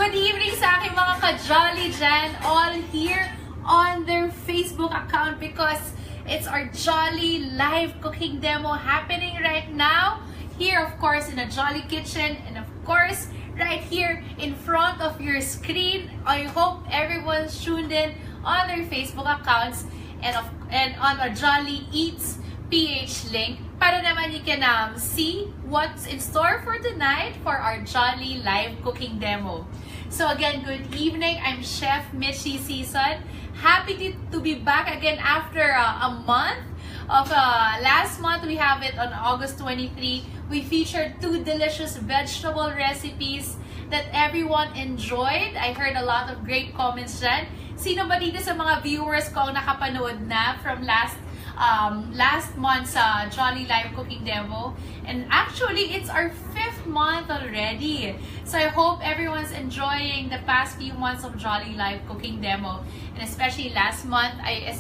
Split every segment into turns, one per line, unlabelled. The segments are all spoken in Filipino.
Good evening sa aking mga ka-Jolly dyan, all here on their Facebook account because it's our Jolly live cooking demo happening right now. Here, of course, in a Jolly kitchen and of course, right here in front of your screen. I hope everyone's tuned in on their Facebook accounts and on a Jolly Eats PH link para naman you can see what's in store for tonight for our Jolly live cooking demo. So again, good evening. I'm Chef Mitchie Season. Happy to be back again after a month of last month. We have it on August 23. We featured 2 delicious vegetable recipes that everyone enjoyed. I heard a lot of great comments dyan. Sino ba dito sa mga viewers ko ang nakapanood na from last month's Jolly Live Cooking Demo? And actually, it's our 5th month already. So I hope everyone's enjoying the past few months of Jolly Live Cooking Demo. And especially last month, I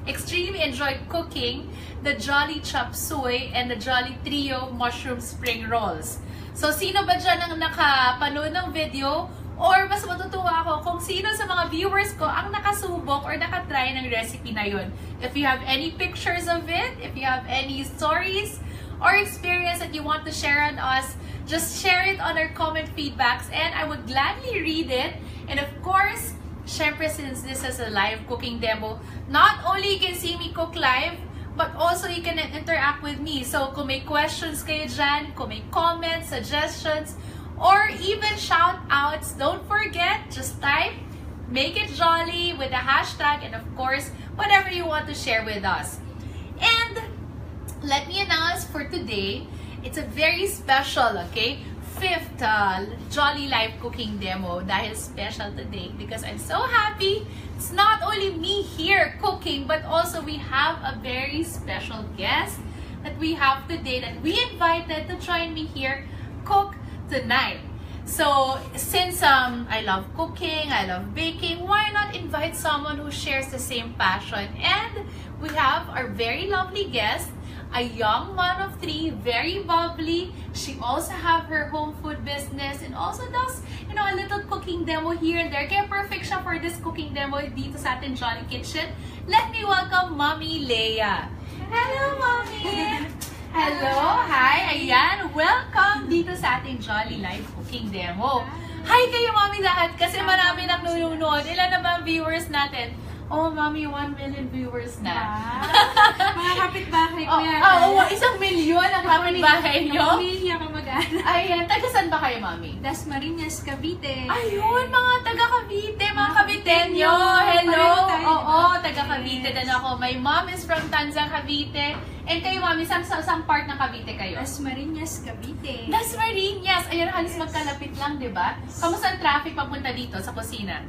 extremely enjoyed cooking the Jolly Chop Suey and the Jolly Trio Mushroom Spring Rolls. So sino ba dyan ang nakapanood ng video? Or mas matutuwa ako kung sino sa mga viewers ko ang nakasubok or nakatry ng recipe na yun. If you have any pictures of it, if you have any stories or experience that you want to share on us, just share it on our comment feedbacks and I would gladly read it. And of course, syempre since this is a live cooking demo, not only you can see me cook live, but also you can interact with me. So kung may questions kayo dyan, kung may comments, suggestions, or even shout outs, don't forget, just type Make It Jolly with a hashtag and of course, whatever you want to share with us. And let me announce for today, it's a very special, okay, 5th Jolly Live Cooking Demo dahil special today because I'm so happy. It's not only me here cooking, but also we have a very special guest that we have today that we invited to join me here cook tonight. So since I love cooking, I love baking, why not invite someone who shares the same passion? And we have our very lovely guest, a young mom of 3, very bubbly. She also have her home food business and also does, you know, a little cooking demo here and there. Kaya perfect siya for this cooking demo dito sa ating Jolly Kitchen. Let me welcome Mommy Leia. Hello, Mommy! Hello! Hi! Ayan! Welcome dito sa ating Jolly Live Cooking Demo. Hi kayo, Mommy, lahat! Kasi marami nang nanonood. Ilan na ba ang viewers natin? Oh, Mommy, 1 million viewers na.
Mga kapitbahay ko yan.
Oo, 1 million ang kapitbahay nyo.
Pamilya ka mag-anak.
Ayan, taga saan ba kayo, Mommy?
Dasmariñas, Cavite.
Ayun, mga taga Cavite, mga Caviteño. Hello! Oo, taga Cavite din ako. My mom is from Tanza, Cavite. And kayo, Mommy, saan part ng Cavite kayo?
Dasmariñas, Cavite.
Dasmariñas! Ayan, halos magkalapit lang, di ba? Kamusta ang traffic papunta dito sa kusina?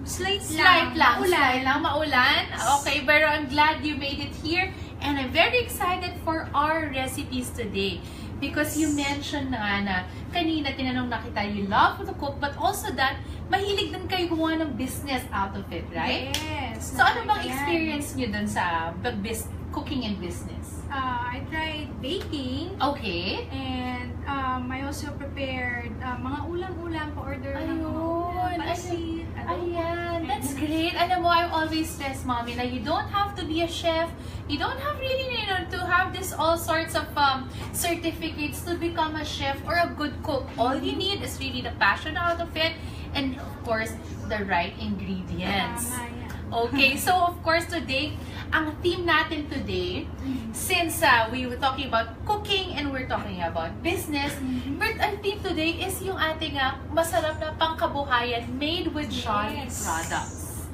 Slight
lang. Maulan. Okay, pero I'm glad you made it here. And I'm very excited for our recipes today. Because you mentioned na kanina tinanong na kita, you love to cook, but also that mahilig din kayo gumawa ng business out of it, right?
Yes.
So ano bang experience nyo dun sa cooking and business?
I tried baking.
Okay.
And I also prepared mga ulam-ulam pa-order ng
Ayun.
pansit.
Ayan, that's great. Alam mo, I always stress, Mommy, na you don't have to be a chef. You don't have really, you know, to have this all sorts of certificates to become a chef or a good cook. All you need is really the passion out of it and, of course, the right ingredients. Okay, so of course today, ang theme natin today, since we were talking about cooking and we're talking about business, but our theme today is yung ating masarap na pangkabuhayan made with Jolly products.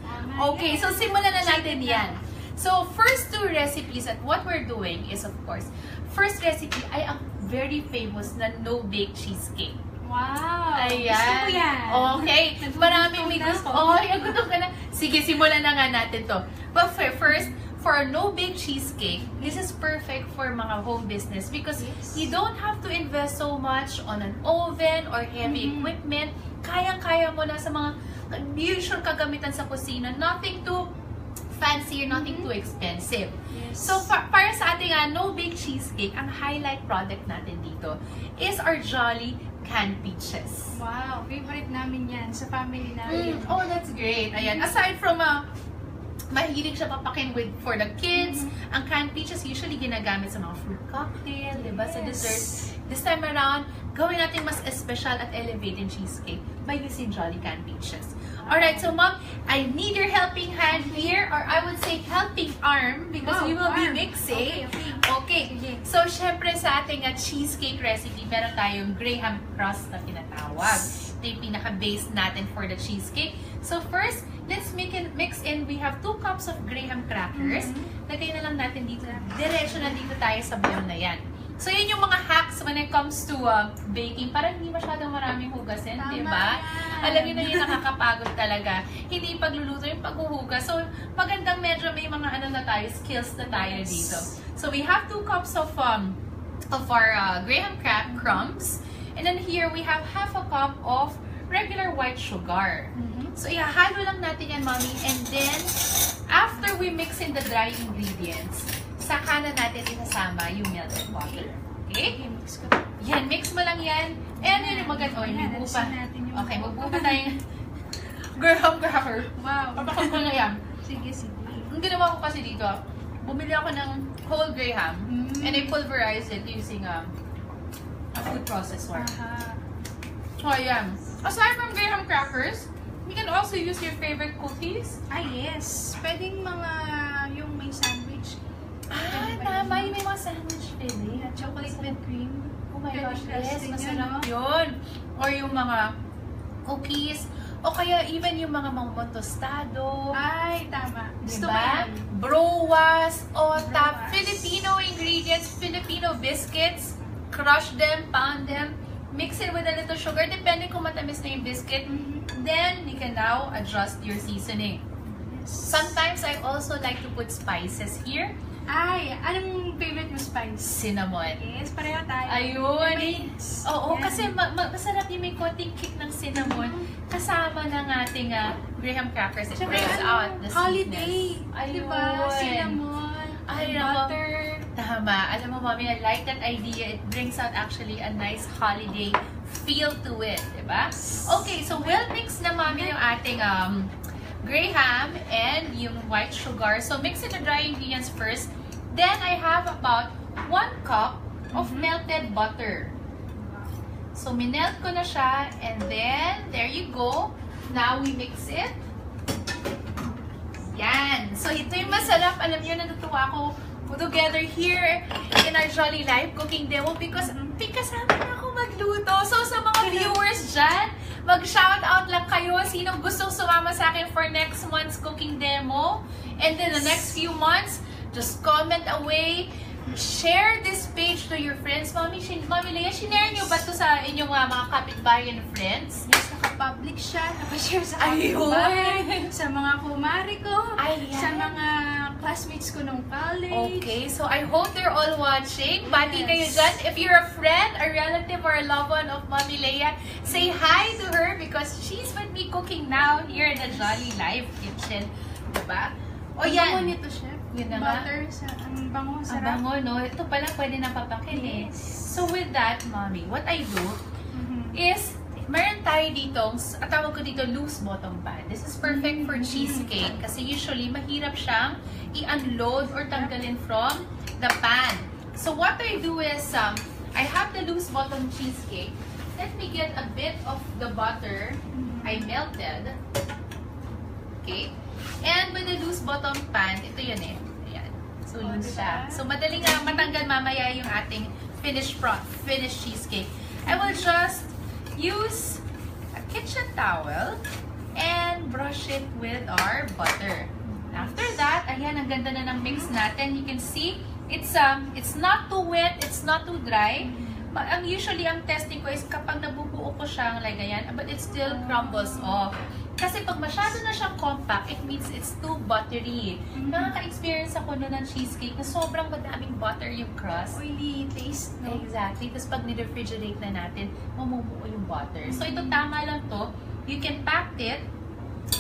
Okay, so simulan na natin yan. So first 2 recipes at what we're doing is of course, first recipe ay ang very famous na no-bake cheesecake.
Wow!
Ayan.
Gusto ko yan.
Okay. Maraming may gusto. Oh, gutom ka na. Sige, simulan na nga natin to. But first, for a no-bake cheesecake, this is perfect for mga home business because you don't have to invest so much on an oven or heavy equipment. Kayang-kaya mo na sa mga usual kagamitan sa kusina. Nothing too fancy or nothing too expensive.
Yes.
So, para sa ating no-bake cheesecake, ang highlight product natin dito is our Jolly canned peaches.
Wow, favorite namin yan sa family namin.
Oh, that's great. Ayan. Aside from mahilig siya papakin with for the kids, ang canned peaches usually ginagamit sa mga fruit cocktail, diba? Sa dessert. This time around, gawin natin mas espesyal at elevated cheesecake by using Jolly canned peaches. Alright, so Mom, I need your helping hand here, or I would say helping arm, because we will be mixing. Okay. So, syempre sa ating cheesecake recipe, meron tayong Graham crust na tinatawag. Ito yung pinaka-base natin for the cheesecake. So, first, let's mix in. We have 2 cups of Graham crackers. Lagay na lang natin dito. Diretso na dito tayo sa bowl na yan. So, yun yung mga hacks when it comes to baking. Parang hindi masyadong maraming hugasin, di ba? Alam niyo na yun, nakakapagod talaga. Hindi pagluluto, yung paghuhugas. So, magandang medyo may mga na tayo, skills na tayo dito. So, we have 2 cups of our Graham crumbs. And then here, we have half a cup of regular white sugar. So, ihahalo lang natin yan, Mommy. And then, after we mix in the dry ingredients, saka na natin isasama yung melted water. Okay?
Mix ko.
Yan, mix mo lang yan. And yun yung maganda. Magbuo pa. Okay, magbuo pa tayong Graham cracker.
Wow.
Papakot ko na yan.
Sige.
Ang ginawa ko kasi dito, bumili ako ng whole Graham and I pulverize it using a food processor. So, ayan. Aside from Graham crackers, you can also use your favorite cookies.
Yes. Pwedeng mga yung may sandwich.
Tama. Yung may mga sandwich filling.
Chocolate with cream.
Oh my
Pwede
gosh, yes.
frosting
Masarap
yun,
yun. Or yung mga cookies. O kaya even yung mga tostado.
Ay, tama. Gusto ko
Diba?
yan.
Browas, otap,
Browas.
Filipino ingredients, Filipino biscuits. Crush them, pound them. Mix it with a little sugar. Depende kung matamis na yung biscuit. Then, you can now adjust your seasoning. Sometimes, I also like to put spices here.
Ay, anong favorite mo spice?
Cinnamon.
Yes, pareho tayo.
Ayun.
Yes.
Oo,
Yan.
kasi masarap yung may konting kick ng cinnamon kasama ng ating Graham crackers. It
Tsaka
brings
ano,
out the
holiday.
sweetness. Ayun.
Diba? Cinnamon.
Ay,
butter.
Tama. Alam mo, Mommy, I like that idea. It brings out actually a nice holiday feel to it. Diba? Okay, so we'll mix na, Mommy, yung ating Graham and yung white sugar. So, mix in the dry ingredients first. Then, I have about 1 cup of melted butter. So, minelt ko na siya. And then, there you go. Now, we mix it. Yan. So, ito yung masarap. Alam niyo, natutuwa ako together here in our Jolly Life cooking demo because kasama na ako magluto. So, sa mga viewers dyan, mag-shoutout lang kayo sinong gustong sumama sa akin for next month's cooking demo. And then the next few months, just comment away. Share this page to your friends. Mommy Leia, share nyo ba ito sa inyong mga kapitbahay and friends?
Yes, naka-public siya. Naka-share sa
Ayun.
kapitbahay, sa mga kumari ko,
Ayan.
sa mga classmates ko nung college.
Okay, so I hope they're all watching. Bati kayo dyan. If you're a friend, a relative, or a loved one of Mommy Leia, say hi to her because she's with me cooking now here in the Jolly Life Kitchen. Diba? O
Ang
yan.
bango nito, chef.
Yun na nga.
Butter, ang bango,
Ang
sarap.
bango, no? Ito pala pwede na papakin eh.
Yes.
So with that, Mommy, what I do is, meron tayo ditong, tawag ko dito loose bottom pan. This is perfect for cheesecake kasi usually mahirap siyang i-unload or tanggalin from the pan. So what I do is, I have the loose bottom cheesecake. Let me get a bit of the butter I melted. Okay? And with the loose bottom pan, ito yun eh. Ayan. So loose siya. So madaling matanggal mamaya yung ating finished cheesecake. I will just use a kitchen towel and brush it with our butter. After that, ayan, ang ganda na ng mix natin. You can see, it's not too wet, it's not too dry. Usually, ang testing ko is kapag nabubuo ko siyang like ayan, but it still crumbles off. Kasi pag masyado na siyang compact, it means it's too buttery. Nakaka-experience ako na ng cheesecake na sobrang madaming butter yung crust.
Oily taste, no?
Exactly. Tapos pag ni-refrigerate na natin, mamumuo yung butter. So ito tama lang to. You can pack it,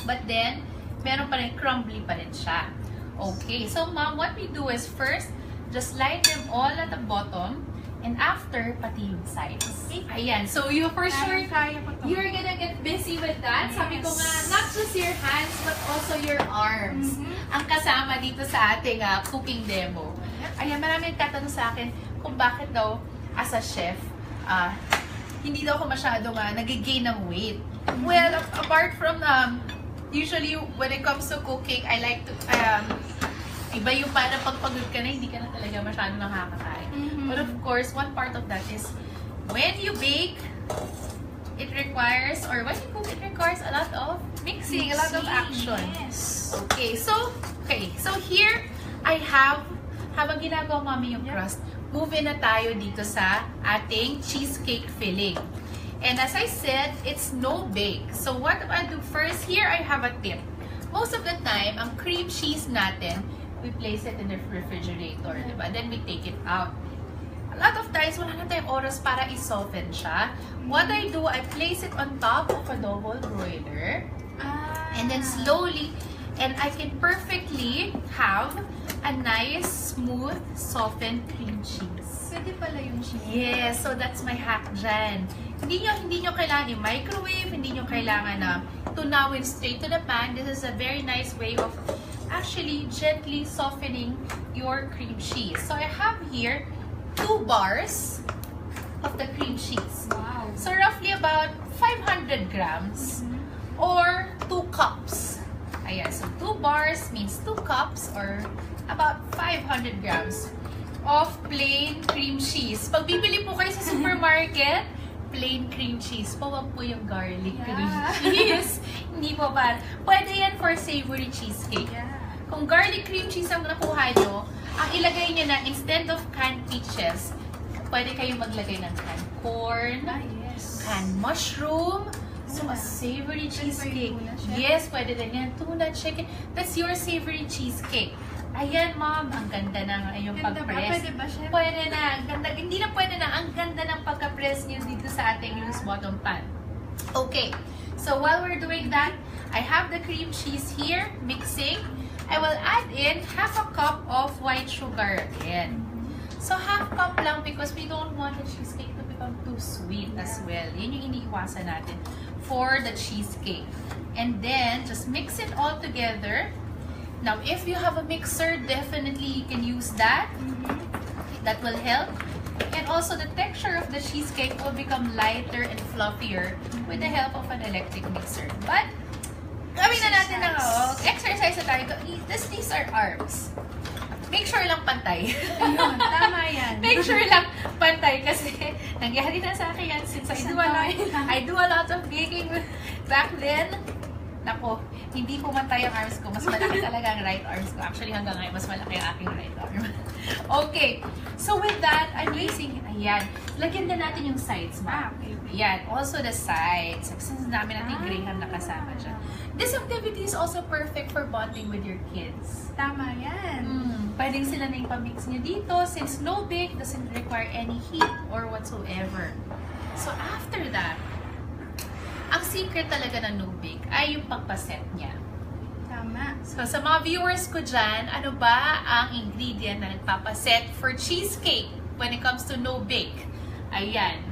but then, meron pa rin, crumbly pa rin siya. Okay. So Mom, what we do is first, just line them all at the bottom. And after, pati yung sides. Ayan. So, you for sure,
Kaya ko to.
you're gonna get busy with that.
Yes.
Sabi ko nga, not just your hands, but also your arms. Ang kasama dito sa ating cooking demo. Ayan, maraming tatanong sa akin kung bakit daw, as a chef, hindi daw ako masyadong nag-gain ng weight. Well, apart from, usually, when it comes to cooking, I like to, iba yung para pagpagod ka na, hindi ka na talaga masyadong nakakakain. But of course, one part of that is, when you bake, it requires, or when you cook, it requires a lot of mixing, a lot of action.
Yes.
Okay, so here, I have, habang ginagawa mami yung crust, move in na tayo dito sa ating cheesecake filling. And as I said, it's no bake. So what I do first, here I have a tip. Most of the time, ang cream cheese natin, we place it in the refrigerator, diba? Then we take it out. A lot of times, wala na tayong oras para i-soften siya. What I do, I place it on top of a double broiler. And then slowly, and I can perfectly have a nice, smooth, softened cream cheese.
Pwede pala yung cheese.
Yes, so that's my hack dyan. Hindi nyo kailangan i-microwave, hindi nyo kailangan na tunawin straight to the pan. This is a very nice way of actually gently softening your cream cheese. So I have here 2 bars of the cream cheese.
Wow.
So roughly about 500 grams or 2 cups. Ayan, so 2 bars means 2 cups or about 500 grams of plain cream cheese. Pag bibili po kayo sa supermarket, plain cream cheese po, wag po yung garlic cream cheese. Hindi po ba? Pwede yan for savory cheesecake.
Yeah.
Kung garlic cream cheese ang nakuha nyo, ang ilagay nyo na, instead of canned peaches, pwede kayo maglagay ng canned corn,
Yes.
canned mushroom, so a savory cheesecake. Yes, pwede din yan. Tuna, chicken. That's your savory cheesecake. Ayan, ma'am. Ang ganda ng iyong
Ganda ba?
pag-press.
Pwede ba, chef?
Pwede na. Ang ganda. Hindi na pwede na. Ang ganda ng pagka-press niyo dito sa ating loose bottom pan. Okay. So, while we're doing that, I have the cream cheese here, mixing. I will add in half a cup of white sugar again. So, half cup lang because we don't want the cheesecake to become too sweet as well. Yun yung iniiwasan natin for the cheesecake. And then, just mix it all together. Now, if you have a mixer, definitely you can use that. That will help. And also, the texture of the cheesecake will become lighter and fluffier with the help of an electric mixer. But, gawin na natin ng exercise na tayo. These are arms. Make sure lang pantay.
Ayun, tama yan.
Make sure lang pantay kasi nangyari na sa akin yan since I do a lot of baking back then. Nako, hindi pumantay ang arms ko. Mas malaki talaga ang right arms ko. Actually, hanggang ngayon, mas malaki ang aking right arm. Okay. So, with that, I'm placing, ayan. Lagyan na natin yung sides, ma'am.
Okay.
Ayan. Also, the sides. Since namin natin graham na kasama dyan. This activity is also perfect for bonding with your kids.
Tama yan.
Pwedeng sila na yung pamix nyo dito since no bake doesn't require any heat or whatsoever. So, after that, ang secret talaga ng no bake ay yung pagpaset niya.
Tama.
So, sa mga viewers ko dyan, ano ba ang ingredient na nagpapaset for cheesecake when it comes to no bake? Ayan.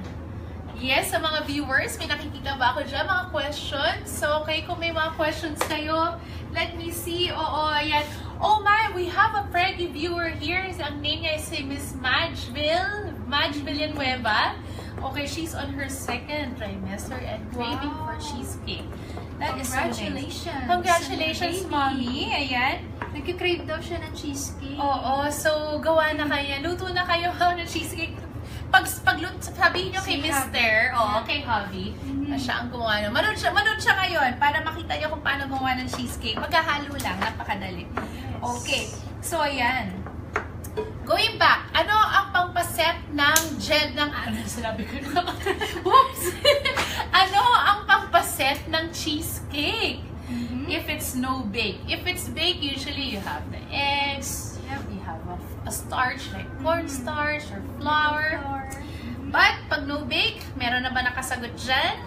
Yes, sa mga viewers, may nakikita ba ako dyan mga questions? So, okay, kung may mga questions kayo, let me see. Oo, ayan. Oh my, we have a Preggy viewer here. Ang name niya is si Miss Madge Villanueva. Okay, she's on her 2nd trimester and craving for cheesecake. That is so nice.
Congratulations.
Congratulations,
Baby.
Mommy. Ayan.
Nagkikrave daw siya ng cheesecake.
Oo, so gawa na kayo. Luto na kayo ng cheesecake. Sabihin nyo kay
Si
Mr.
Hubby.
Kay Hubby, na siya ang gumawa. Manood siya ngayon para makita niyo kung paano gumawa ng cheesecake. Maghahalo lang, napakadali. Okay, so ayan. Going back, ano ang pangpaset ng gel ng, sinabi ko na. Whoops! Ano ang pangpaset ng cheesecake? If it's no bake. If it's bake, usually you have the eggs, you have a starch like cornstarch or flour. But pag no bake, meron na ba nakasagot dyan?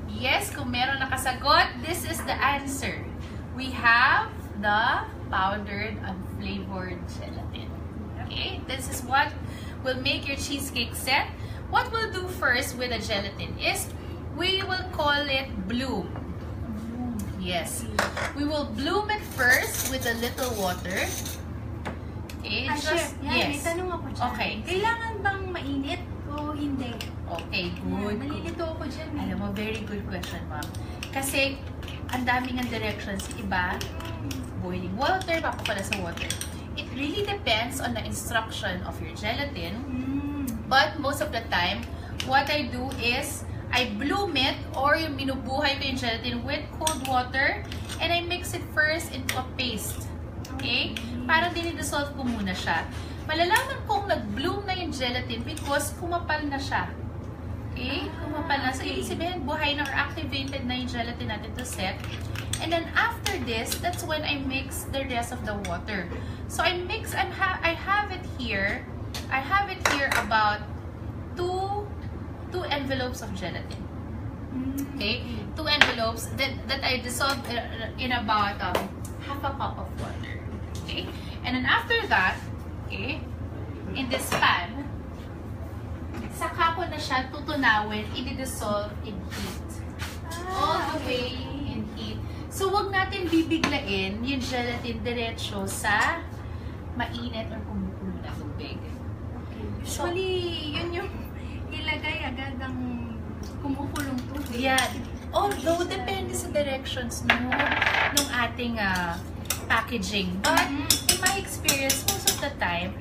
Yes, kung meron nakasagot, this is the answer. We have the powdered unflavored gelatin. Okay, this is what will make your cheesecake set. What we'll do first with the gelatin is we will call it bloom. Yes. We will bloom it first with a little water. Okay,
Chef, may tanong ako dyan.
Okay.
Kailangan bang mainit o hindi?
Okay, good.
Nalilito ako dyan.
Alam mo, very good question, ma'am. Kasi, ang daming ang directions. Iba, boiling water, papapala sa water. It really depends on the instruction of your gelatin. But most of the time, what I do is, I bloom it or yung binubuhay ko yung gelatin with cold water and I mix it first into a paste. Okay? Parang dinidissolve ko muna siya. Malalaman kong nag-bloom na yung gelatin because kumapal na siya. Okay? Kumapal na. So, ibig sabihin, buhay na or activated na yung gelatin natin to set. And then after this, that's when I mix the rest of the water. So, I have it here. I have it here about two envelopes of gelatin. Okay? 2 envelopes that I dissolved in about half a cup of water. Okay? And then after that, okay, in this pan, saka ko na siya tutunawin, i-dissolve in heat. All the way in heat. So, wag natin bibiglain yung gelatin diretso sa mainit or kumukulo na tubig.
Usually, yun yung ilagay agad ang kumukulong tubig.
Yan. Although, depende sa directions nung ating packaging. But, in my experience, most of the time,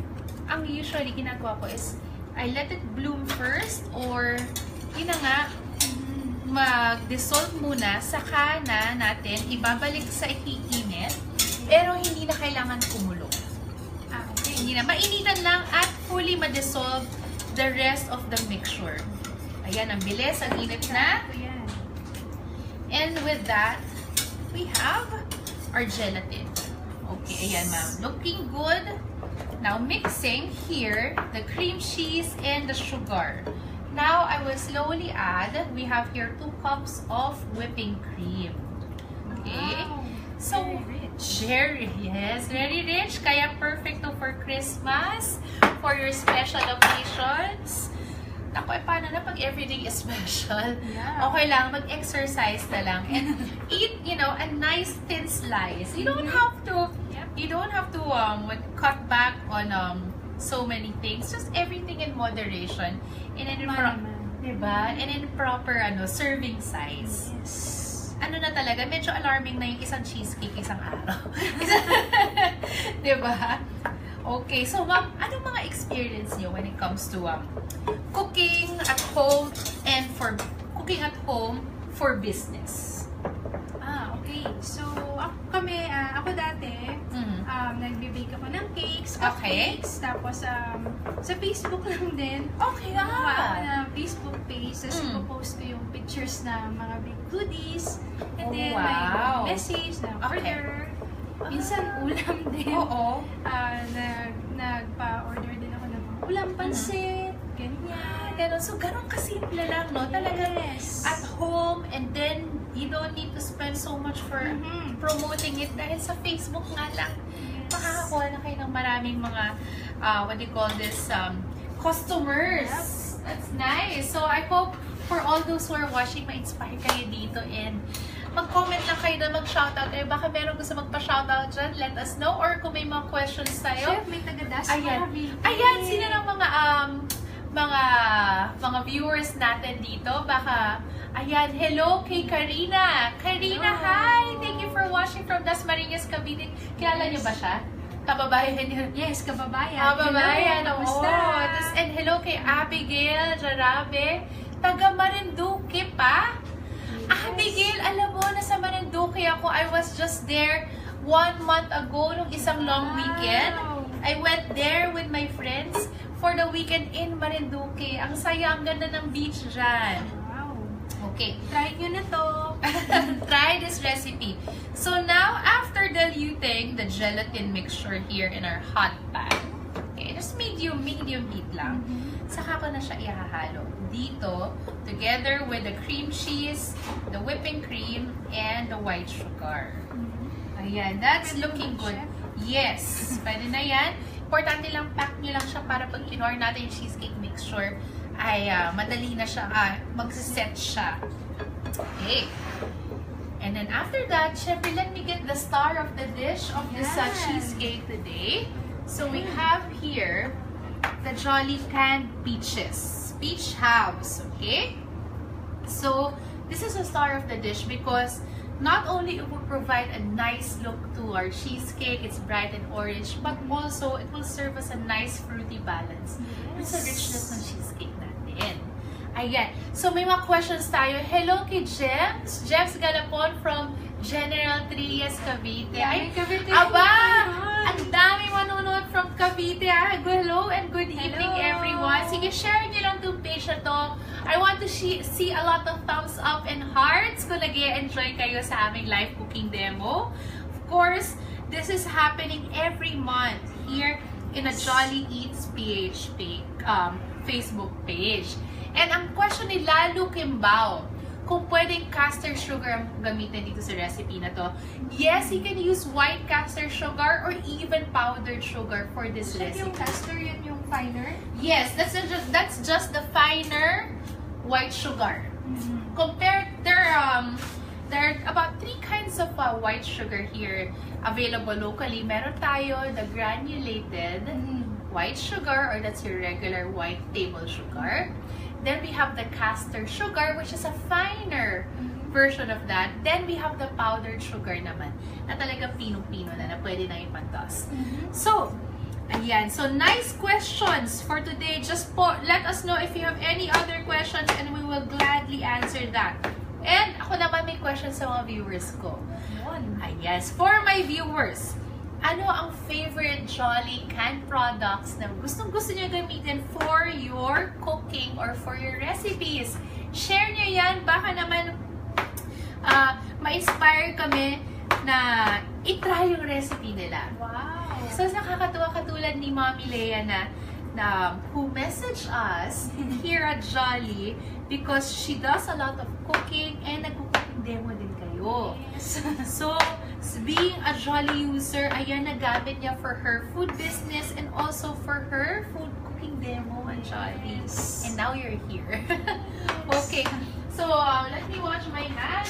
ang usually ginagawa ko is, I let it bloom first or, yun na nga, mag-dissolve muna, saka na natin ibabalik sa iinit, pero hindi na kailangan kumulo.
Okay.
Hindi na. Mainitan lang at fully ma-dissolve the rest of the mixture. Ayan, ang bilis, ang init na.
Ayan.
And with that, we have our gelatin. Okay, ayan ma'am. Looking good. Now, mixing here the cream cheese and the sugar. Now, I will slowly add, we have here 2 cups of whipping cream. Okay?
Wow.
So,
Very rich.
yes, very rich. Kaya perfecto for Christmas, for your special occasions. Naku, paano na pag everyday is special?
Yeah.
Okay lang, mag-exercise na lang. And eat, a nice thin slice. You don't have to, cut back on so many things. Just everything in moderation. And in diba? And in proper serving size.
Yes.
Ano na talaga, medyo alarming na yung isang cheesecake isang araw. Diba? Okay, so ma'am, anong mga experience niyo when it comes to cooking at home and for cooking at home for business?
Okay. So, ako dati, nagbe-bake ako ng cakes,
Okay.
cupcakes, tapos sa Facebook lang din.
Okay,
Gumawa ako ng Facebook page, tapos
Mm.
post ko yung pictures na mga big goodies, and
Oh,
then
wow.
may message na
Okay.
order. Minsan ulam din.
Oo.
Nagpa-order din ako ng mga ulam, pansit, ganyan.
Ganun. So, ganun kasimple lang, no? Talaga
Yes.
at home and then you don't need to spend so much for promoting it dahil sa Facebook nga lang. Makakakuha na kayo ng maraming mga, what do you call this, customers.
Yep.
That's nice. So, I hope for all those who are watching, ma-inspire kayo dito and mag-comment lang kayo na mag-shoutout. Baka meron gusto magpa-shoutout dyan, let us know. Or kung may mga questions tayo.
Chef, may taga-das
Ayan, sino ng mga viewers natin dito? Baka, ayan, hello kay Karina. Karina,
Hello.
hi! Thank you for watching from Dasmariñas, Cavite. Kilala niyo ba siya? Kababayan niyo?
Yes, kababayan.
Kababayan,
Hello,
oo.
kamusta?
And hello kay Abigail Jarabe. Taga Marinduque pa. Abigail, alam mo, nasa Marinduque ako. I was just there 1 month ago, nung isang long weekend. I went there with my friends for the weekend in Marinduque. Ang saya, ang ganda ng beach dyan.
Wow.
Okay.
Try nyo na to.
Try this recipe. So now, after diluting the gelatin mixture here in our hot pan, okay, just medium heat lang, saka ko na siya ihahalo dito, together with the cream cheese, the whipping cream, and the white sugar. Ayan, that's
Pwede
looking
mo,
good.
Chef?
Yes, pwede na yan. importante lang, pack nyo lang siya para pag kinuha natin yung cheesecake mixture, ay madali na siya, magsiset siya. Okay. And then after that, syempre, let me get the star of the dish of this cheesecake today. So we have here the Jolly canned peaches. Peach halves, okay? So this is the star of the dish because not only it will provide a nice look to our cheesecake, it's bright and orange, but also it will serve as a nice fruity balance. It's a richness ng cheesecake natin. Ayan. So may mga questions tayo. Hello kay Jems. Jems Galapon from General Trias, Cavite. Ay,
Cavite.
Aba! Ang dami manonood from Cavite. Hello and good evening, everyone. Sige, share nyo lang itong page na to. I want to see a lot of thumbs up and hearts kung nag-enjoy kayo sa aming live cooking demo. Of course, this is happening every month here in a Jolly Eats PH Facebook page. And ang question ni Lalo Kimbao, kung pwedeng caster sugar ang gamitin dito sa recipe na to. Yes, you can use white caster sugar or even powdered sugar for this recipe.
Yung caster, yun yung finer?
Yes, that's just the finer white sugar. Compared, there are about 3 kinds of white sugar here available locally. Meron tayo the granulated white sugar, or that's your regular white table sugar. Then we have the caster sugar, which is a finer version of that. Then we have the powdered sugar naman, na talagang pinong-pino na pwede na ipantos. So, ayan. So, nice questions for today. Just let us know if you have any other questions and we will gladly answer that. And ako naman may questions sa mga viewers ko. Yes, for my viewers, ano ang favorite Jolly canned products na gustong-gusto nyo gamitin for your cooking or for your recipes? Share nyo yan. Baka naman ma-inspire kami na itry yung recipe nila.
Wow!
So, nakakatuwa katulad ni Mommy Leia na who messaged us here at Jolly because she does a lot of cooking and nag-cooking demo din kayo.
Yes.
So, being a Jolly user, ayan, nagamit niya for her food business and also for her food cooking demo at Jolly.
Yes.
And now you're here. Okay, so let me wash my hand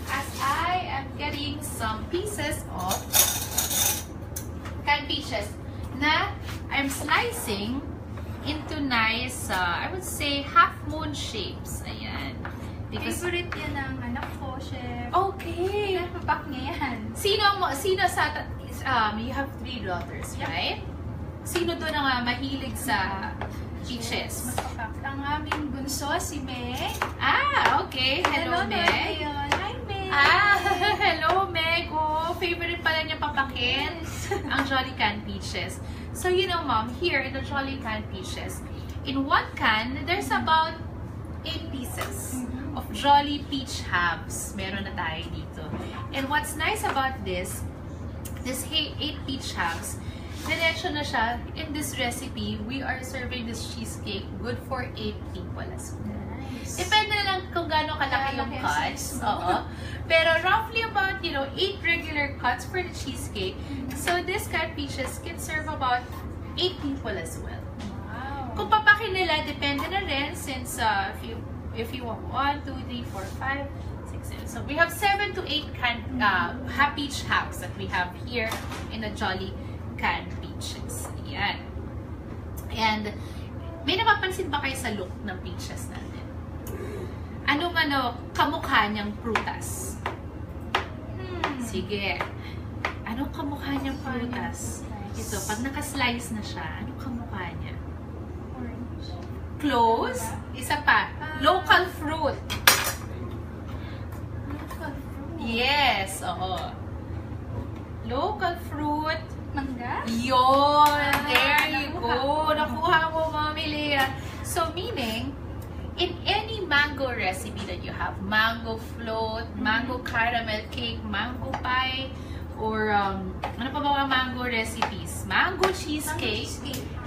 as I am getting some pieces of canned peaches na I'm slicing into nice, I would say, half-moon shapes. Ayan. Because,
favorite yan ng anak ko, chef.
okay.
Papak niya yan.
Sino sa, you have 3 daughters, right? Sino doon ang mahilig sa peaches?
Mapapak. Ang aming bunso, si Meg.
Okay. Hello, Meg.
Hi, Meg.
Hello, Meg. Oh, favorite pala niya papakin ang Jolly canned peaches. So, you know, Mom, here in the Jolly canned peaches, in 1 can, there's about 8 pieces of Jolly peach halves. Meron na tayo dito. And what's nice about this 8 peach halves, diretso na siya. In this recipe, we are serving this cheesecake good for 8 people as well.
Nice.
Depende na lang kung gaano kalaki yung cuts. Oo. Pero roughly about, 8 regular cuts for the cheesecake. So this canned peaches can serve about 8 people as well.
Wow.
Kung papakin nila, depende na rin since if you want 1, 2, 3, 4, 5, 6, 7. So we have 7 to 8 canned peach halves that we have here in the Jolly canned peaches. Ayan. And may napapansin ba kayo sa look ng peaches natin? Anong kamukha niyang prutas? Sige. Anong kamukha niyang prutas? Ito, pag nakaslice na siya, anong kamukha niya?
Orange.
Close. Isa pa. Local fruit.
Local fruit.
Yes, oo. Local fruit.
Mangga?
Yun! There you go! Nakuha mo, Mommy Leia. So, meaning, in any mango recipe that you have, mango float, mango caramel cake, mango pie, or ano pa ba mga mango recipes? Mango cheesecake.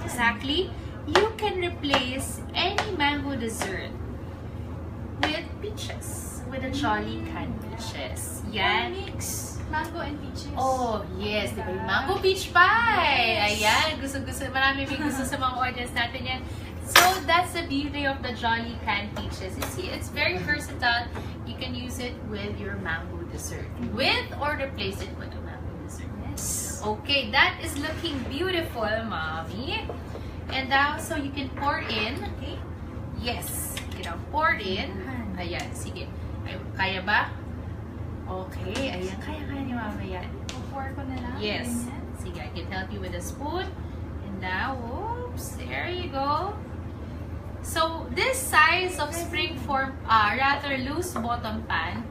Exactly. You can replace any mango dessert with peaches. With a Jolly canned peaches. Yan.
Mix. Mango and peaches.
Oh, yes. Diba yung mango peach pie? Ayan. Gusto. Marami may gusto sa mga audience natin yan. So, that's the beauty of the Jolly canned peaches. You see, it's very versatile. You can use it with your mango dessert. With or replace it with a mango dessert.
Yes.
Okay, that is looking beautiful, Mommy. And now, so you can pour in.
Okay.
Yes. Pour in. Ayan, sige. Ay, kaya ba? Okay, ayan. Kaya ni Mama yan.
Pour ko na lang.
Yes.
Ganyan.
Sige, I can help you with a spoon. And now, oops, there you go. So, this size of springform, rather loose bottom pan,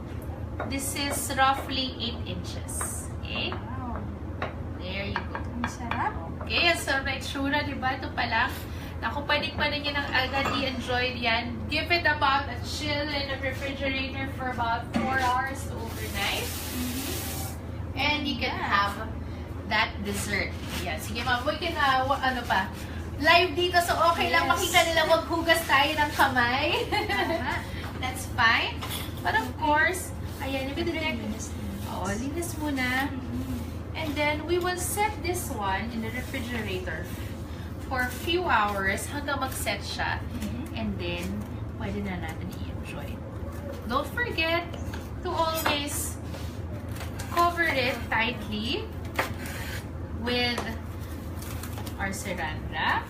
this is roughly 8 inches. Okay?
Wow.
There you go.
Ang sarap.
Okay, ang sarap na itsura, diba? Ito pa lang. Naku, pwede nyo nang agad i-enjoy yan. Give it about a chill in the refrigerator for about 4 hours to overnight. And you can have that dessert. Yan. Sige, Ma'am, we can, ano pa, live dito, so okay lang makita nila maghugas tayo ng kamay. That's fine. But of course, ayan, if you linis muna. And then, we will set this one in the refrigerator for a few hours hanggang mag-set siya. And then, pwede na natin i-enjoy. Don't forget to always cover it tightly with our saran wrap.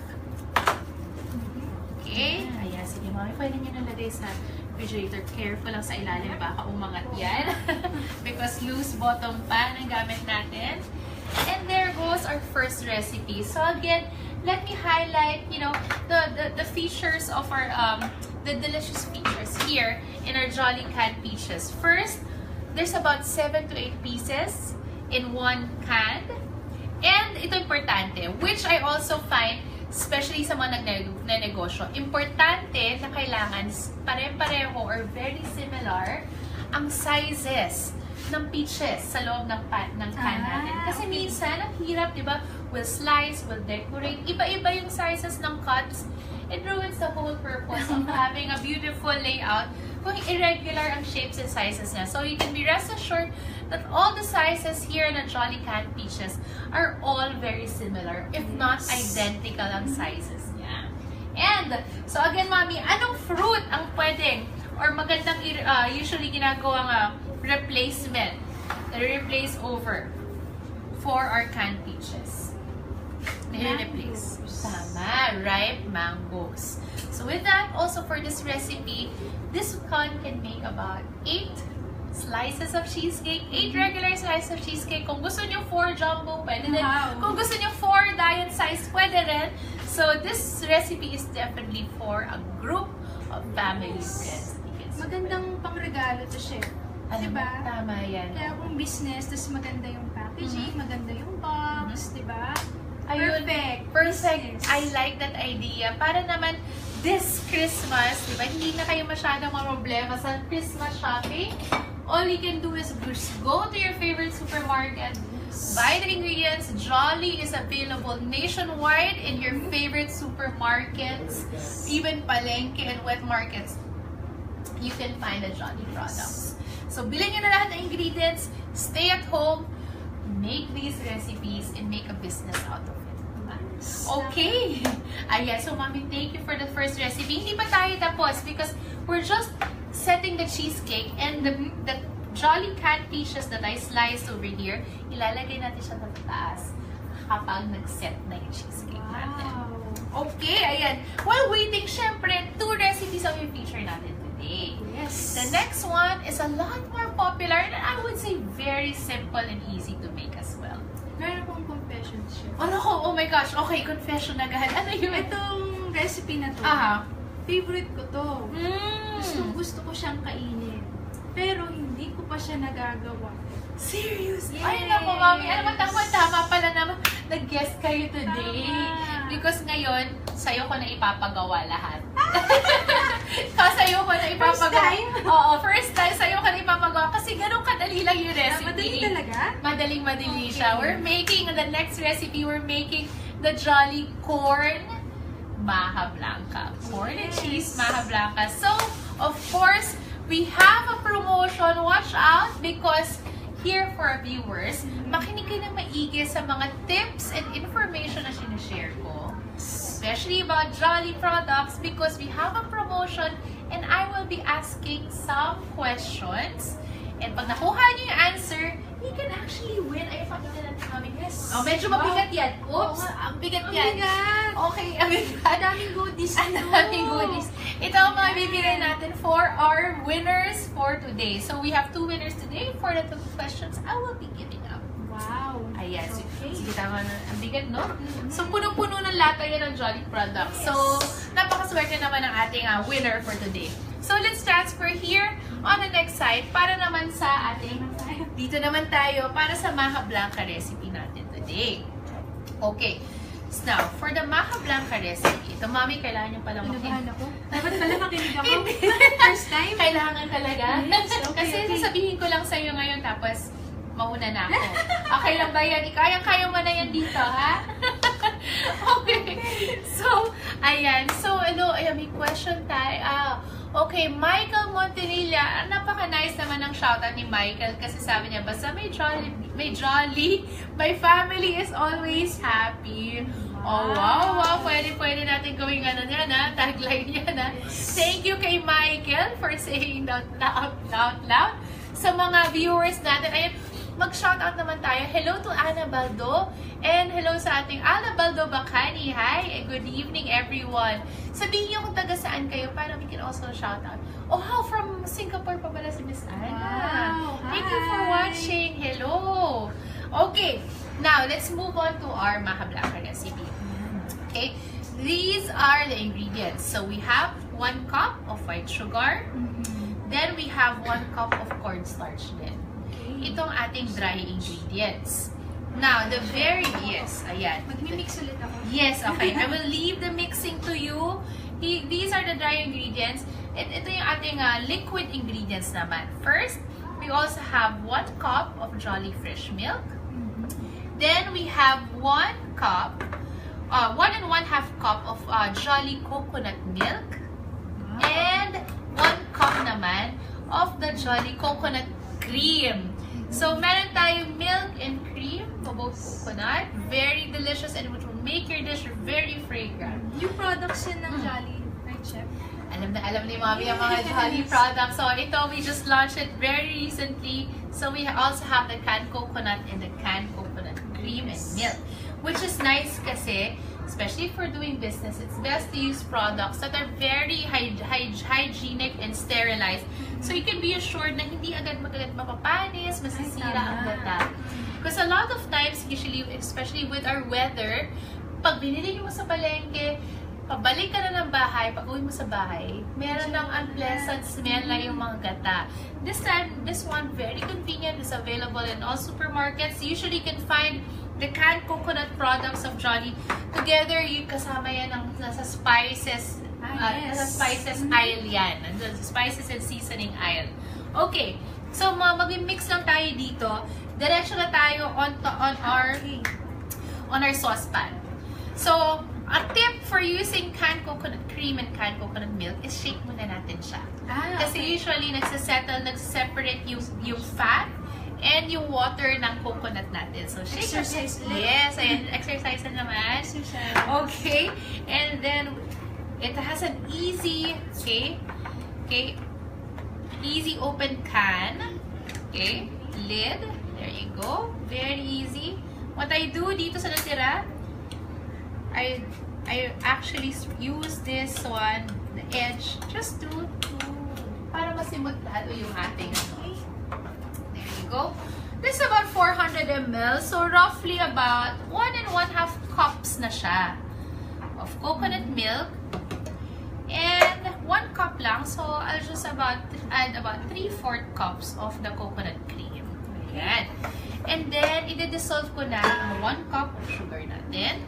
Okay. Ayan, sige Mami, pwede nyo nalagay sa refrigerator. Careful lang sa ilalim, baka umangat yan. Because loose bottom pan ang gamit natin. And there goes our first recipe. So again, let me highlight, the features of our, the delicious features here in our Jolly canned peaches. First, there's about 7 to 8 pieces in one can. And ito importante, which I also find, especially sa mga nagnegosyo, importante na kailangan pare-pareho or very similar ang sizes ng peaches sa loob ng can natin. Kasi minsan, ang hirap, di ba? We'll slice, we'll decorate. Iba-iba yung sizes ng cuts. It ruins the whole purpose of having a beautiful layout kung irregular ang shapes and sizes niya. So you can be rest assured that all the sizes here in the Jolly canned peaches are all very similar, if not identical ang sizes niya. And, so again, Mami, anong fruit ang pwedeng or magandang usually ginagawang replacement, replace over for our canned peaches? Replace. Tama, ripe mangoes. So with that, also for this recipe, this one can make about 8 slices of cheesecake, 8 regular slices of cheesecake. Kung gusto nyo 4 jumbo, pwede din. Kung gusto nyo 4 diet size, pwede rin. So this recipe is definitely for a group of family friends.
Magandang pangregalo to, Chef. Diba?
Tama yan.
Kaya kung business, tapos maganda yung packaging, maganda yung box, diba?
Ayun, perfect. I like that idea. Para naman, this Christmas, di ba, hindi na kayo masyadong problema sa Christmas shopping. All you can do is just go to your favorite supermarket, buy the ingredients. Jolly is available nationwide in your favorite supermarkets, even palengke and wet markets. You can find the Jolly products. So, bilhin nyo na lahat ng ingredients, stay at home, make these recipes, and make a business out of it. Okay. Ayan, so Mami, thank you for the first recipe. Hindi pa tayo tapos because we're just setting the cheesecake and the Jolly canned peaches that I sliced over here, ilalagay natin siya sa taas kapag nag-set na yung cheesecake natin. Okay, ayan. While waiting, syempre, 2 recipes ang yung feature natin today.
Yes.
The next one is a lot more popular and I would say very simple and easy to make as well.
Meron akong confession, Chef.
Oh my gosh. Okay, confession agad. Ano yun?
Itong recipe na to, favorite ko to. Gusto ko siyang kainin. Pero hindi ko pa siya nagagawa.
Serious?
Yes.
Ay, naku, Mami. Alam mo, tama pala na nag-guest kayo today.
Tama.
Because ngayon, sa'yo ko na ipapagawa lahat. Sa'yo ko na ipapagawa.
First time?
Oo, first time sa'yo ko na ipapagawa. Kasi ganun kadali lang yung recipe.
Madali talaga?
Madaling-madali siya. We're making, the next recipe, we're making the Jolly Corn Maja Blanca. Corn and cheese Maja Blanca. So, of course, we have a promotion. Watch out because here for our viewers, makinig kayo ng maigi sa mga tips and information na sinishare ko. Especially about Jolly products because we have a promotion and I will be asking some questions. And pag nakuha niyo yung answer, you can actually win. Ay, pakita natin kami.
Yes.
Oh, medyo mabigat yan. Oops, ang bigat
Ang
yan.
bigat.
Okay, ang bigat.
Ang daming goodies.
Ang daming goodies. Ito ang mga bibigay natin for our winners for today. So, we have 2 winners today for the 2 questions I will be giving up.
Wow.
Ayan.
Okay.
Sige, tama na. Ang bigat, no? So, punong-puno ng lata yan ng Jolly products. So, napakaswerte naman ng ating winner for today. So, let's transfer here on the next side para naman sa ating, dito naman tayo para sa Maha Blanca recipe natin today. Okay. So, now, for the Maha Blanca recipe, ito, Mami, kailangan nyo palang
Kinabahan ako. Dapat pala makinig ako. First time.
Kailangan talaga.
Yes, okay,
Kasi
okay.
sasabihin ko lang sa'yo ngayon, tapos mauna na ako. Okay lang ba yan? Kaya mo na yan dito, ha? Okay. So, ayan. So, ayan, may question tayo. Okay, Michael Montenilla. Napaka-nice naman ng shoutout ni Michael kasi sabi niya, basta may jolly, my family is always happy. Oh, wow. Pwede natin gawing yan, ha? Tagline yan, ha? Thank you kay Michael for saying that out loud. Sa mga viewers natin, ayun, mag-shoutout naman tayo. Hello to Ana Baldo. And hello sa ating Ana Baldo Bacani. Hi, and good evening everyone. Sabihin niyo kung taga saan kayo para we can also shoutout. Oh, how from Singapore pa pala si Miss Ana.
Wow,
Thank you for
hi.
watching. Hello. Okay, now let's move on to our Maha Blanca recipe. Okay, these are the ingredients. So we have 1 cup of white sugar. Then we have 1 cup of cornstarch din. Itong ating dry ingredients. Now, ayan.
Magmi-mix ulit ako.
Yes, okay. I will leave the mixing to you. These are the dry ingredients. Ito yung ating liquid ingredients naman. First, we also have 1 cup of Jolly Fresh Milk. Then, we have 1 cup, 1 1/2 cup of Jolly Coconut Milk. And 1 cup naman of the Jolly Coconut Cream. So, meron tayong milk and cream, both coconut. Very delicious and which will make your dish very fragrant.
Yung products yan ng Jolly, right, Chef?
Alam ni Mami ang mga Jolly products. So, ito, we just launched it very recently. So, we also have the canned coconut and the canned coconut cream and milk. Which is nice kasi, especially for doing business, it's best to use products that are very hygienic and sterilized. So, you can be assured na hindi agad mapapanis, masisira ang gata. Because a lot of times, usually, especially with our weather, pag binili mo sa palengke, pabalik ka na ng bahay, pag uwi mo sa bahay, meron ng unpleasant smell na yung mga gata. This one, very convenient, is available in all supermarkets. Usually, you can find the canned coconut products of Jolly. Together, yung kasama yan ng nasa spices, nasa spices aisle yan. Nasa spices and seasoning aisle. Okay, so mag-mix lang tayo dito. Diretso na tayo on our saucepan. So, a tip for using canned coconut cream and canned coconut milk is shake muna natin siya. Kasi usually, nagsiseparate yung fat and yung water ng coconut natin. So, shake
Exercise ulit.
Yes, ayan, exercise na naman.
Exercise.
Okay, and then, it has an easy, easy open can. Okay, lid. There you go. Very easy. What I do dito sa natira, I actually use this one, the edge, just to para masimot lalo yung ating There you go. This is about 400 ml, so roughly about 1 1/2 cups na siya of coconut milk. And 1 cup lang, so I'll just add about 3/4 cups of the coconut cream. Ayan. And then, i-dissolve ko na yung 1 cup of sugar natin.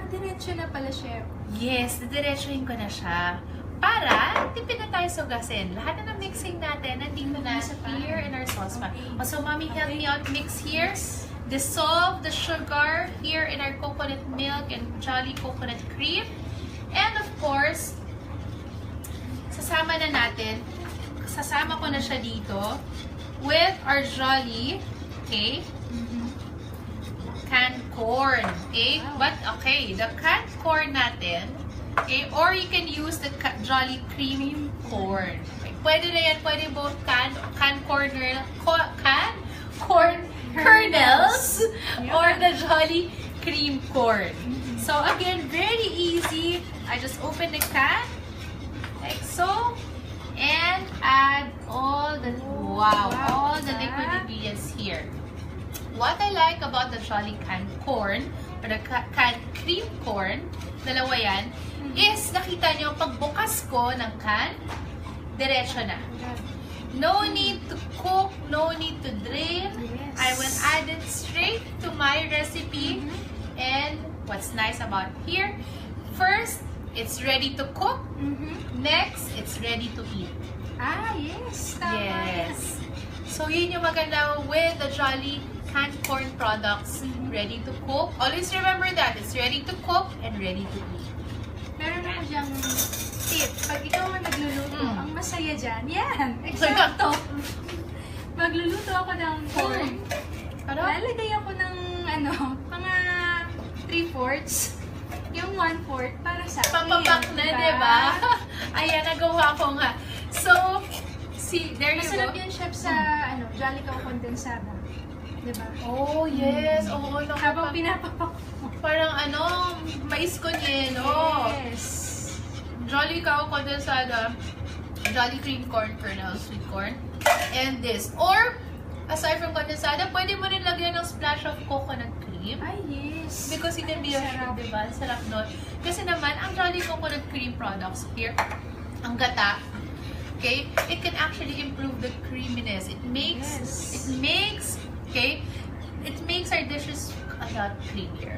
Diretso na pala, Chef.
Yes, didiretsuhin ko na siya. Para, tipid na tayo sa gasin. Lahat na ng mixing natin, nandito na here in our saucepan.
Okay.
So, Mommy, help me out mix here. Dissolve the sugar here in our coconut milk and Jolly coconut cream. And of course, sasama ko na siya dito, with our Jolly, okay, canned corn, okay?
Wow.
But, okay, the canned corn natin, okay, or you can use the Jolly cream corn. Okay, pwede na yan, pwede both canned corn kernels or the Jolly cream corn. So, again, very easy. I just open the can, like so, and add all the, all the liquid ingredients here. What I like about the Jolly canned corn, or the canned cream corn, dalawa yan, is nakita nyo, pagbukas ko ng can, diretso na. No need to cook, no need to drain.
Yes.
I will add it straight to my recipe. And what's nice about here, first, it's ready to cook. Next, it's ready to eat.
Ah, yes. Tama.
Yes. So, yun yung maganda with the Jolly canned corn products. Ready to cook. Always remember that. It's ready to cook and ready to eat.
Meron ako dyang tip. Pag ikaw ang nagluluto, ang masaya dyan, yan.
Exacto.
Magluluto ako ng corn. Lalagay ako ng, mga 3/4. Yung 1/4 para sa akin.
Papapak na, diba? Ayan, nagawa ko nga. So, see, there you
Masarap
go.
yun, chef, sa, Jolly Cow Condensada. Diba?
Oh, yes. Oo,
Habang pinapapak mo.
parang mais con yelo.
Yes.
Jolly Cow Condensada, Jolly Cream Corn Kernel, sweet corn, and this. Or, aside from condensada, pwede mo rin lagyan ng splash of coconut cream.
Ay, yes.
Because it can be a
Sarap.
diba? Sarap nun. Kasi naman, ang Jolly Coconut Cream products here, ang gata, okay, it can actually improve the creaminess. It makes, okay, it makes our dishes a lot creamier.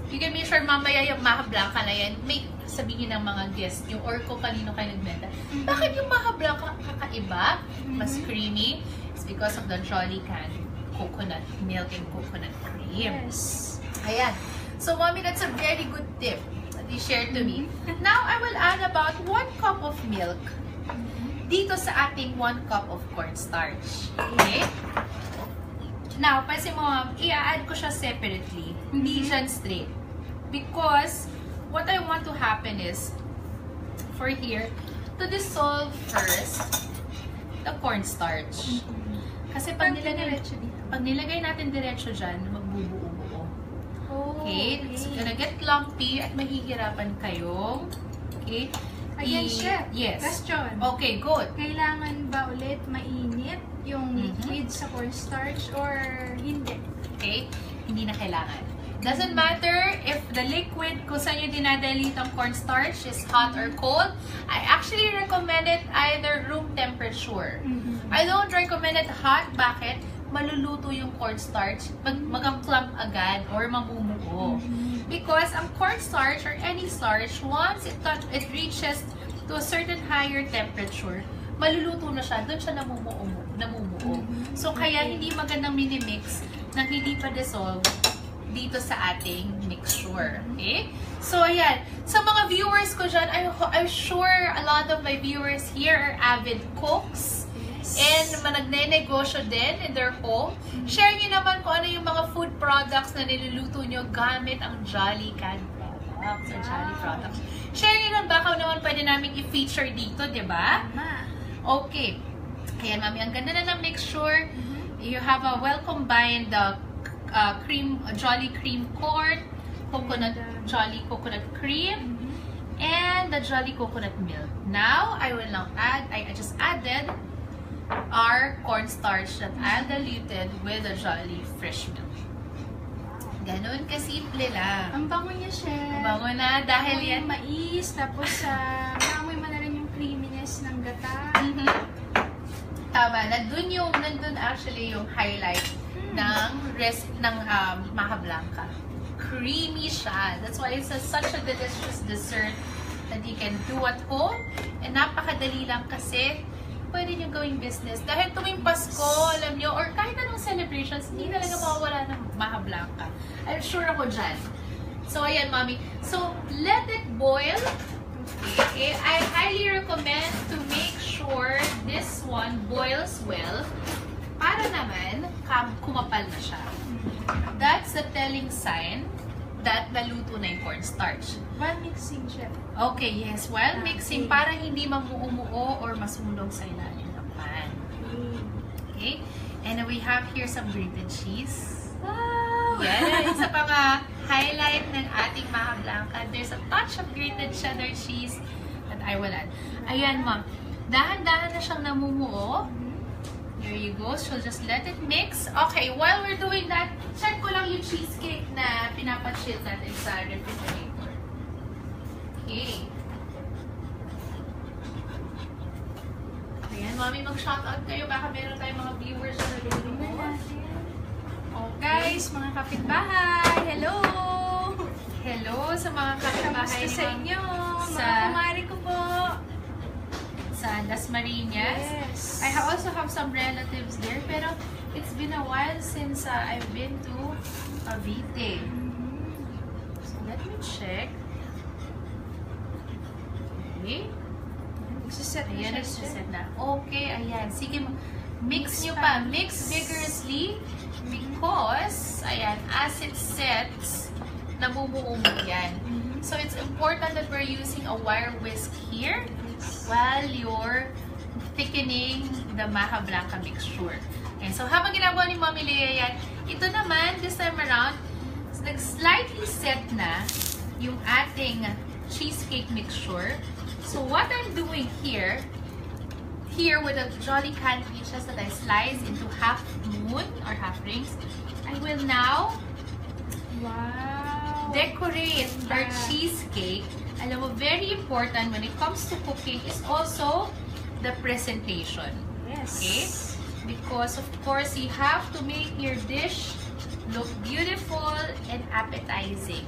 You can make sure mamaya yung Maha Blanca na yan, may sabihin ng mga guests nyo or kung kanino kayo nagbenta, bakit yung Maha Blanca kakaiba, mas creamy? It's because of the Jolly canned coconut milk and coconut cream.
Yes.
Ayan. So, mommy, that's a very good tip that you shared to me. Now, I will add about 1 cup of milk dito sa ating 1 cup of cornstarch. Okay? Now, pansin mo, i-add ko siya separately. Hindi siya straight. Because, what I want to happen is, for here, to dissolve first the cornstarch. Kasi pag nilagay natin diretso dyan, magbubuo-buo. Okay? It's gonna get lumpy at mahihirapan kayong, okay?
Again, chef.
Yes.
Question.
Okay, good.
Kailangan ba ulit mainit yung liquid sa cornstarch or hindi?
Okay? Hindi na kailangan. Doesn't matter if the liquid kung saan yung dinadilute ang cornstarch is hot or cold. I actually recommend it either room temperature. I don't recommend it hot. Bakit? Maluluto yung cornstarch. Mag-clump agad or mamumuo. Because ang cornstarch or any starch, once it reaches to a certain higher temperature, maluluto na siya. Doon siya namumuo. So, kaya hindi magandang minimix nang hindi pa dissolve dito sa ating mixture. Okay? So, ayan. Sa mga viewers ko dyan, I'm sure a lot of my viewers here are avid cooks. And nagne-negosyo din in their home. Share nyo naman kung ano yung mga food products na niluluto nyo gamit ang Jolly canned products or Jolly products. Share nyo lang baka naman pwede namin i-feature dito, di ba? Okay. Ayan, mami. Ang ganda na ng mixture. You have a well-combined Jolly cream corn, Jolly coconut cream, and the Jolly coconut milk. Now, I just added our cornstarch that I diluted with the Jolly fresh milk. Ganon kasimple lang.
Ang bango niya, chef.
Bango na dahil
Bango
yan.
yung mais, tapos maamoy mo na rin yung creaminess ng gata.
Tama, nandun actually yung highlight ng Maha Blanca. Creamy siya. That's why it's such a delicious dessert that you can do at home. And napakadali lang kasi pwede nyo gawing business. Dahil tuwing Pasko, alam nyo, or kahit anong celebrations, hindi talaga mawawala ng Maha Blanca. I'm sure ako dyan. So, ayan, mommy. So, let it boil. Okay. I highly recommend to make sure this one boils well. para naman kumapal na siya. That's the telling sign that naluto na yung cornstarch.
While mixing, chef.
Okay, yes. While mixing, para hindi mamuumuo or masunog sa ilalim ng pan. Okay? And we have here some grated cheese.
Wow!
Yan, isa pa nga highlight ng ating Maha Blanca. There's a touch of grated cheddar cheese that I will add. Ayan, ma'am. Dahan-dahan na siyang namumuo. Here you go. So just let it mix. Okay, while we're doing that, check ko lang yung cheesecake na pinapachill natin sa refrigerator. Okay. Ayan, mami, mag-shoutout kayo. Baka meron tayong mga viewers na nag-viewers.
Guys, mga kapitbahay, hello!
Hello sa mga kapitbahay
Kamusta sa inyo?
sa
Mga kumari ko po.
sa Las Marinas.
Yes.
I also have some relatives there, pero it's been a while since I've been to Cavite. So let me check. Okay.
Nagsiset na
Ayan,
siya, chef.
nagsiset na. Okay, ayan. Sige, mix nyo pa. Mix vigorously because, ayan, as it sets, namumuo mo yan. So it's important that we're using a wire whisk here while you're thickening the Maha Blanca mixture. Okay, so habang ginagawa ni Mommy Lea yan, ito naman, this time around, nag-slightly set na yung ating cheesecake mixture. So what I'm doing here with the Jolly canned peaches that I slice into half moon or half rings, I will now decorate our cheesecake. Alam mo, very important when it comes to cooking is also the presentation.
Yes.
Okay? Because of course, you have to make your dish look beautiful and appetizing.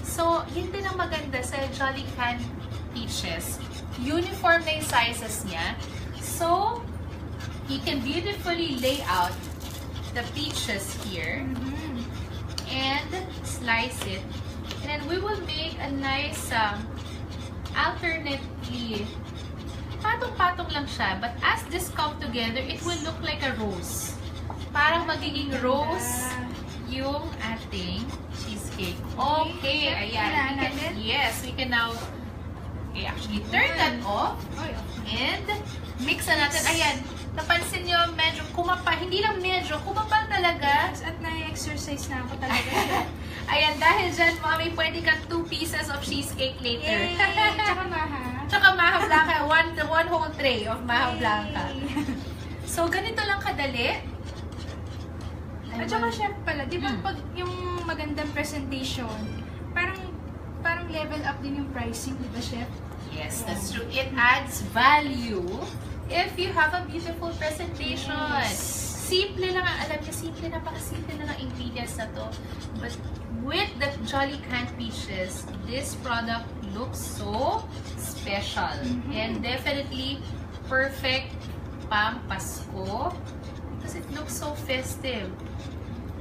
So, yun din ang maganda sa Jolly canned peaches. Uniform na yung sizes niya. So, you can beautifully lay out the peaches here and slice it. And then we will make a nice alternately patong-patong lang siya, but as this come together, it will look like a rose. Parang magiging rose yung ating cheesecake. Okay, ayan. We can now actually turn that off and mix na natin. Ayan, napansin nyo, medyo kumapal. Hindi lang medyo, kumapal talaga.
At na-exercise na ako talaga.
Ayan, dahil dyan, Mommy, pwede kang 2 pieces of cheesecake later.
Yay! Tsaka Maha.
Tsaka Maha Blanca, one whole tray of Maha Blanca. So, ganito lang kadali.
At saka chef pala, di ba pag yung magandang presentation, parang level up din yung pricing, di ba chef?
Yes, that's true. It adds value if you have a beautiful presentation.
Yes.
Simple lang, alam niyo, napakasimple lang ang ingredients na to. But with the Jolly canned peaches, this product looks so special. And definitely perfect pang Pasko because it looks so festive.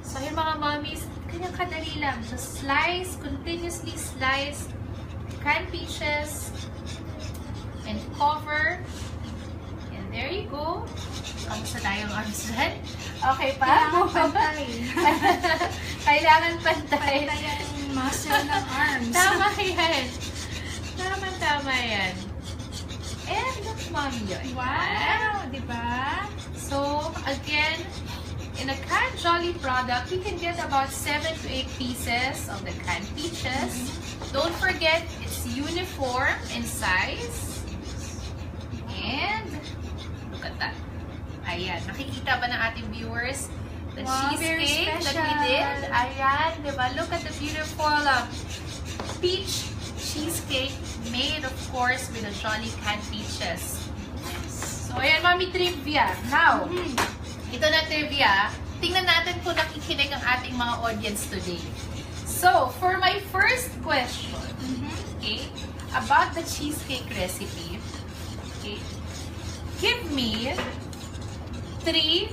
So yun mga mommies, kanyang kadali lang. Just slice, continuously slice canned peaches and cover. And there you go. Kamusta tayong arms dyan? Okay pa?
Kailangan pantay.
Kailangan pantay.
Pantay ang muscle ng arms.
Tama yan. Tama yan. And look, mommy yun.
Wow! Di ba?
So, again, in a canned Jolly product, you can get about 7 to 8 pieces of the canned peaches. Don't forget, it's uniform in size. And, look at that. Ayan, nakikita ba ng ating viewers the cheesecake that we did? Ayan, diba? Look at the beautiful peach cheesecake made, of course, with the Jolly canned peaches. So, ayan, Mommy, trivia. Now, ito na trivia. Tingnan natin kung nakikinig ang ating mga audience today. So, for my first question, okay, about the cheesecake recipe, okay, give me 3,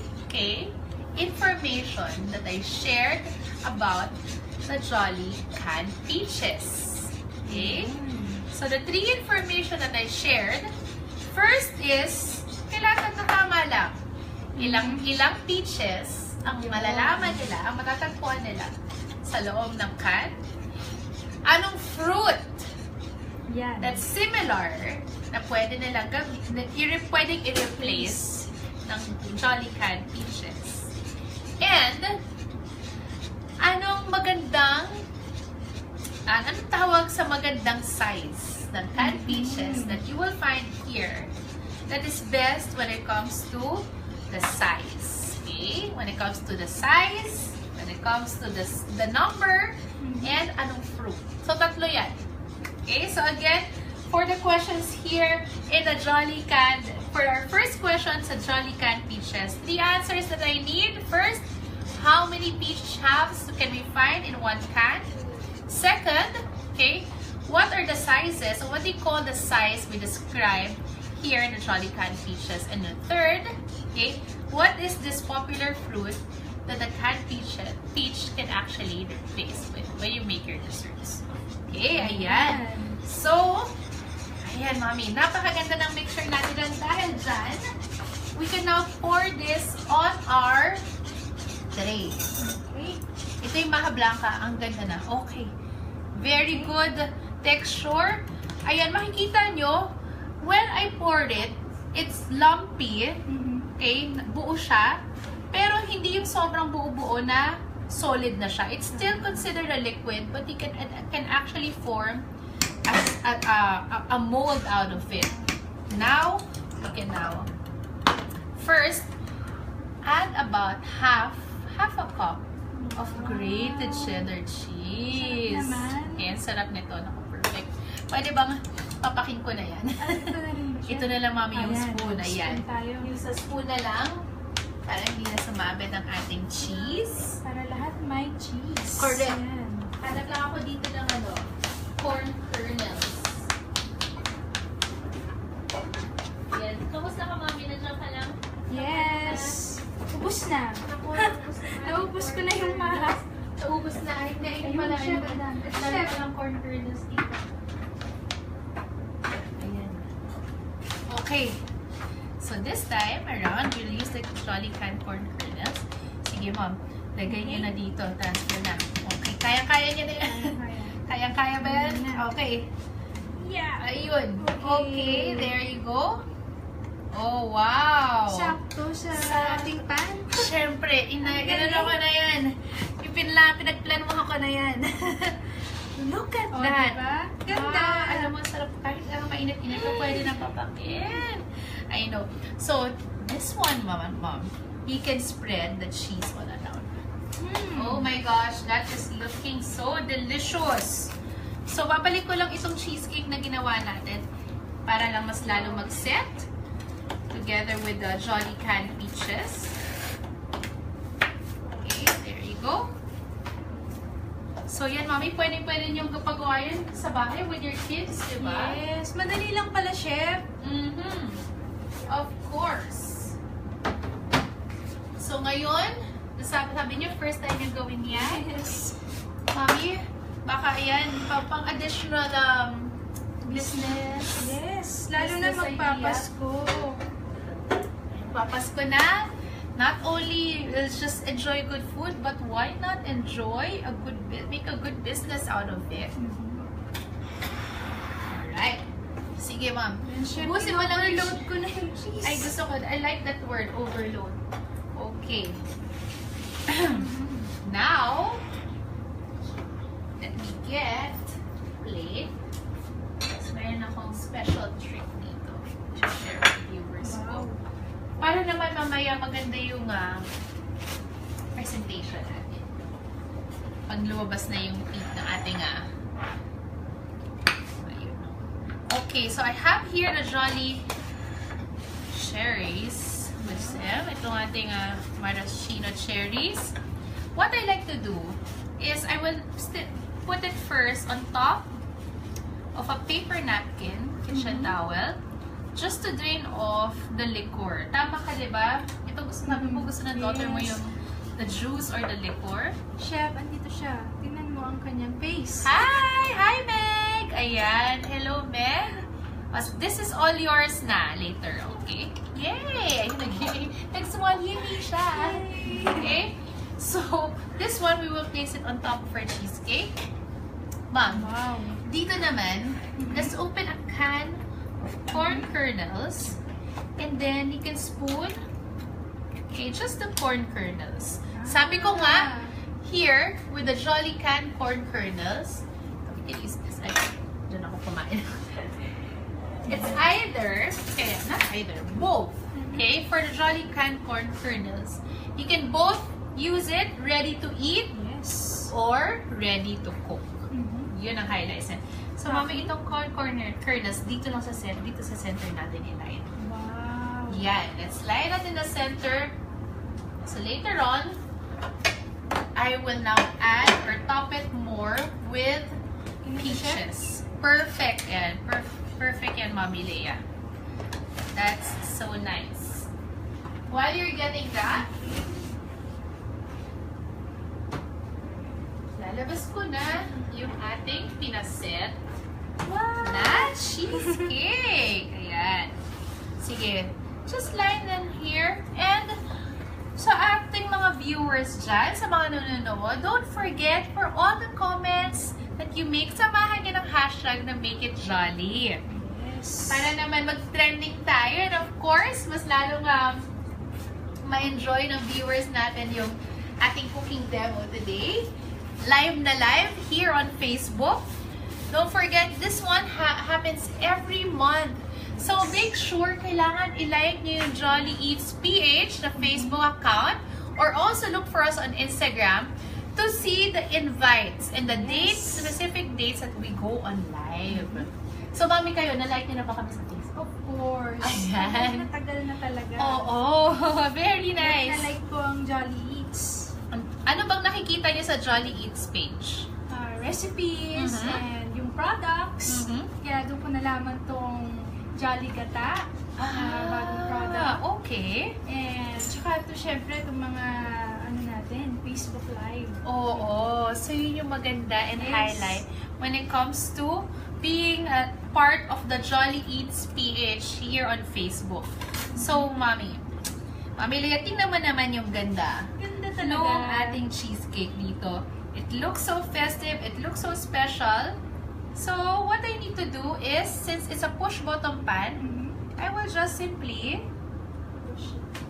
information that I shared about the Jolly canned peaches. Okay? So, the 3 information that I shared, first is, kailangan na tama lang. ilang peaches ang malalaman nila, ang matatagpuan nila sa loob ng can? Anong fruit
Yan.
that's similar na pwede nilang pwedeng i-replace ng Jolly Can peaches? And anong tawag sa magandang size ng canned peaches that you will find here that is best when it comes to the size? Okay? When it comes to the size, when it comes to the number, and anong fruit. So, tatlo yan. Okay? So, again, for the questions here in the Jolly Can, for our first question sa Jolly Can peaches, the answers that I need: first, how many peach halves can we find in one can? Second, okay, what are the sizes? So what do you call the size we described here in the Jolly Can peaches? And the third, okay, what is this popular fruit that the canned peach can actually replace with when you make your desserts? Okay, ayan. So, ayan, Mommy, napakaganda ng mixture natin dyan. Dahil dyan, we can now pour this on our tray. Okay? Ito yung Maha Blanca. Ang ganda na. Okay. Very good texture. Ayan, makikita nyo, when I poured it, it's lumpy. Okay? Buo siya. Pero hindi yung sobrang buo-buo na solid na siya. It's still considered a liquid, but you can actually form a mold out of it. Now, we can now first add about half a cup of grated cheddar cheese. Ayan, sarap nito. Naku, perfect. Pwede bang papaking ko na yan? Ito na lang, Mami, yung spoon. Ayan. Yung sa spoon na lang, para hindi na sumabit ang ating cheese.
Para lahat may cheese.
Correct.
Ayan.
Hanap lang ako dito ng corn kernels. Ayan. Kamusta ka, Mami? Nandiyan ka lang?
Yes. Ubus na. Naubos ko na yung mahas.
Naubos na. Ay, nain pala. Chef. Ang corn kernels dito. Ayan. Okay. So this time around, we'll use the Jolly Can corn kernels. Sige, Mom. Lagay niyo na dito. Transfer na. Okay. Kaya-kaya niyo na yan. Kaya-kaya ba yan? Okay.
Yeah.
Ayun. Okay. There you go. Oh, wow!
Sakto sa ating pan.
Siyempre, ganun ko na yan. Pinagplan mo ako na yan. Look at that!
Diba? Ganda!
Alam mo, sarap. Kahit mainit-init ko, pwede na papakin. I know. So, this one, Mom, you can spread the cheese all around. Oh my gosh, that is looking so delicious. So, babalik ko lang itong cheesecake na ginawa natin para lang mas lalo mag-set together with the Jolly Can peaches. Okay, there you go. So, yan, Mommy, pwede nyo pagawa yan sa bahay with your kids, diba?
Yes, madali lang pala, Chef.
Of course. So, ngayon, sabi nyo, first time yung gawin yan.
Yes.
Mommy, baka yan, pang additional business.
Yes, lalo na
Business
magpapasko.
Papasko na. Not only just enjoy good food, but why not enjoy make a good business out of it? Alright. Sige, Ma'am. Ubusin mo lang
overload ko na yung cheese.
Ay, gusto ko. I like that word, overload. Okay. Now, let me get plate. So, mayroon akong special trick dito. Share with viewers ko. Para naman mamaya maganda yung presentation natin. Pag lumabas na yung peak ng ating ayun. Okay, so I have here the Jolly cherries with them. Itong ating maraschino cherries. What I like to do is I will put it first on top of a paper napkin, kitchen towel, just to drain off the liquor. Tama ka, diba? Ito gusto ng daughter mo yung the juice or the liquor.
Chef, andito siya. Tingnan mo ang kanyang face.
Hi! Hi, Meg! Ayan. Hello, Meg. This is all yours na later, okay? Yay! Nag-small yummy siya. Okay? So, this one, we will place it on top of our cheesecake. Ma'am,
Wow.
dito naman, let's open a can of corn kernels. And then, you can spoon. Okay, just the corn kernels. Sabi ko nga, here, with the Jolly Can corn kernels, we can use this. Ay, dyan ako kumain. It's either, okay, not either, both. Okay, for the Jolly Can corn kernels, you can both use it ready to eat
Yes.
or ready to cook. Yun ang highlights. So, mami, itong corn kernels, dito lang sa center natin ilagay.
Wow.
Yan, let's line it in the center. So, later on, I will now add or top it more with peaches. Perfect yan. Perfect yan, Mami Leia. That's so nice. While you're getting that, lalabas ko na yung ating pinaset na cheesecake. Ayan. Sige. Just line them here. And sa ating mga viewers dyan, sa mga nanonood, don't forget for all the comments that you make, samahan niyo ng hashtag na Make It Jolly.
Yes.
Para naman mag-trending tayo. And of course, mas lalong ma-enjoy ng viewers natin yung ating cooking demo today. Live na live here on Facebook. Don't forget, this one happens every month. So, make sure kailangan i-like nyo yung Jolly Eats PH, the Facebook account, or also look for us on Instagram to see the invites and the dates, specific dates that we go on live. So, mami kayo, na-like nyo na ba kami sa Facebook?
Of course.
Ayan.
Tagal na talaga.
Oo, very nice.
Na-like ko ang Jolly Eats.
Ano bang nakikita niyo sa Jolly Eats page?
Recipes and yung products. Kaya doon ko nalaman tong Jolly Gata. Bagong product.
Okay.
And tsaka ito syempre itong mga ano natin, Facebook Live.
Oo. So, yun yung maganda and
Yes.
highlight when it comes to being a part of the Jolly Eats PH here on Facebook. So, Mami Leia, tingnan mo naman yung ganda.
Ganda talaga.
Nung ating cheesecake dito. It looks so festive. It looks so special. So, what I need to do is, since it's a push bottom pan, I will just simply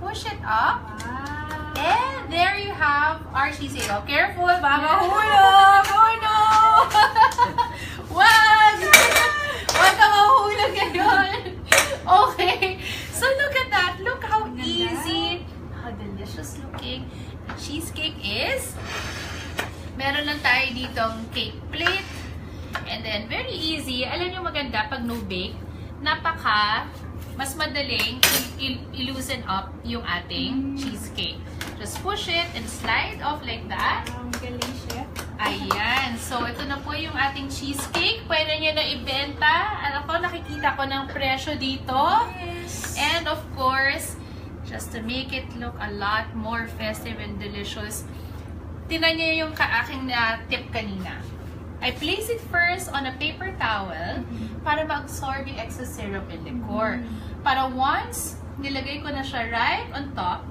push it up.
Wow.
And there you have our cheesecake. Oh, careful, baka mahulog! Oh no! Wag! Wag ka mahulog ngayon! Okay. So look at that. Look how easy, how delicious looking the cheesecake is. Meron lang tayo ditong cake plate. And then, very easy. Alam niyo maganda pag no-bake, mas madaling i-loosen up yung ating cheesecake. Just push it and slide off like that.
Ang galing, chef.
Ayan. So, ito na po yung ating cheesecake. Pwede nyo na ibenta. Nakikita ko ng presyo dito.
Yes.
And of course, just to make it look a lot more festive and delicious, tinan nyo yung aking tip kanina. I place it first on a paper towel para ma-absorb yung excess syrup and liquor. Para once nilagay ko na siya right on top,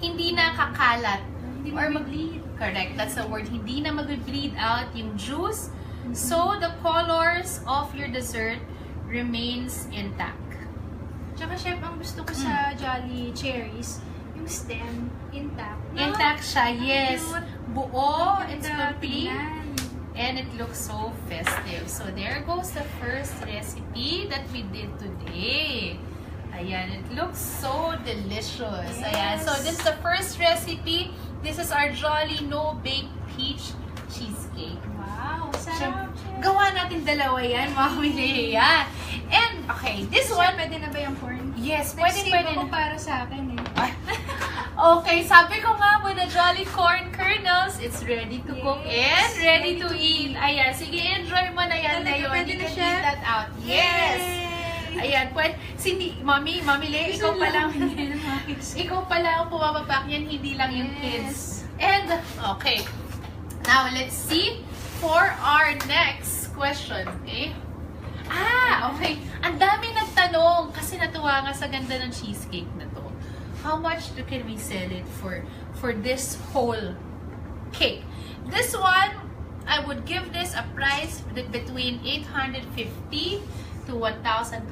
hindi na kakalat.
Hindi
Or
mag-bleed.
Correct, that's the word. Hindi na mag-bleed out yung juice. So, the colors of your dessert remains intact.
Tsaka chef, ang gusto ko sa Jolly Cherries, yung stem, intact.
Intact siya, yes.
Cute.
Buo,
Ganda
it's complete.
tingnan.
And it looks so festive. So, there goes the first recipe that we did today. Ayan, it looks so delicious.
Yes.
Ayan, so this is the first recipe. This is our Jolly No-Bake Peach Cheesecake.
Wow, sarap. chef.
Gawa natin dalawa yan, Mami Leia. And, okay, this
Chef,
one,
pwede na ba yung corn?
yes,
Nag-save
pwede
ako
na.
para sa akin eh.
Okay, sabi ko nga, with the Jolly Corn Kernels, it's ready to cook and
Yes,
ready to eat. Ayan, sige, enjoy mo na yan na
Talaga,
yun.
pwede
You
na
can
siya?
eat that out. Yes!
Yay!
Ayan, pwede. Mami Le, ikaw pa lang.
Yes.
Ikaw pa lang ang pumapapak yan, hindi lang yung kids.
Yes.
And, okay. Now, let's see for our next question, okay? Okay. Ang dami nagtanong kasi natuwa nga sa ganda ng cheesecake na to. How much can we sell it for this whole cake? This one, I would give this a price between 850 to 1,200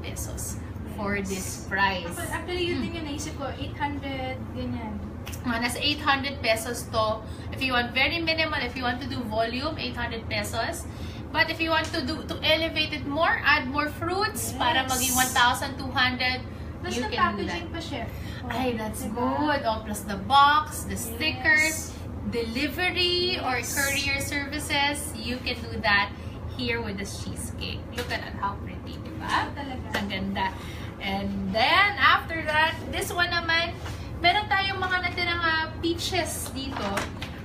pesos for this price.
Actually, yun din yung naisip ko. 800, ganyan.
Nasa 800 pesos to. If you want very minimal, if you want to do volume, 800 pesos. But if you want to elevate it more, add more fruits para maging 1,200.
Plus
You
the
can do that.
packaging pa, chef.
Ay, that's
Diba?
good. Oh, plus the box, the stickers, delivery or courier services, you can do that here with this cheesecake. Look at that, how pretty, diba?
Talaga.
Ang ganda. And then, after that, this one naman, meron tayong mga natirang peaches dito.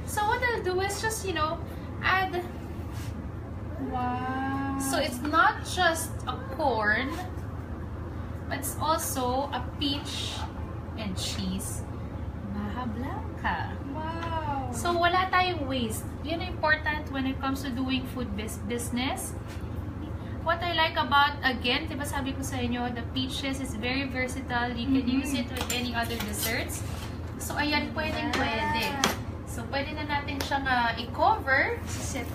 So, what I'll do is just, add.
Wow.
So, it's not just a corn, but it's also a peach and cheese Maha Blanca.
Wow.
So, wala tayong waste. Yun ang important when it comes to doing food business. What I like about, again, diba sabi ko sa inyo, the peaches is very versatile. You can use it with any other desserts. So, ayan, pwede. So, pwede na natin siyang i-cover.
Set.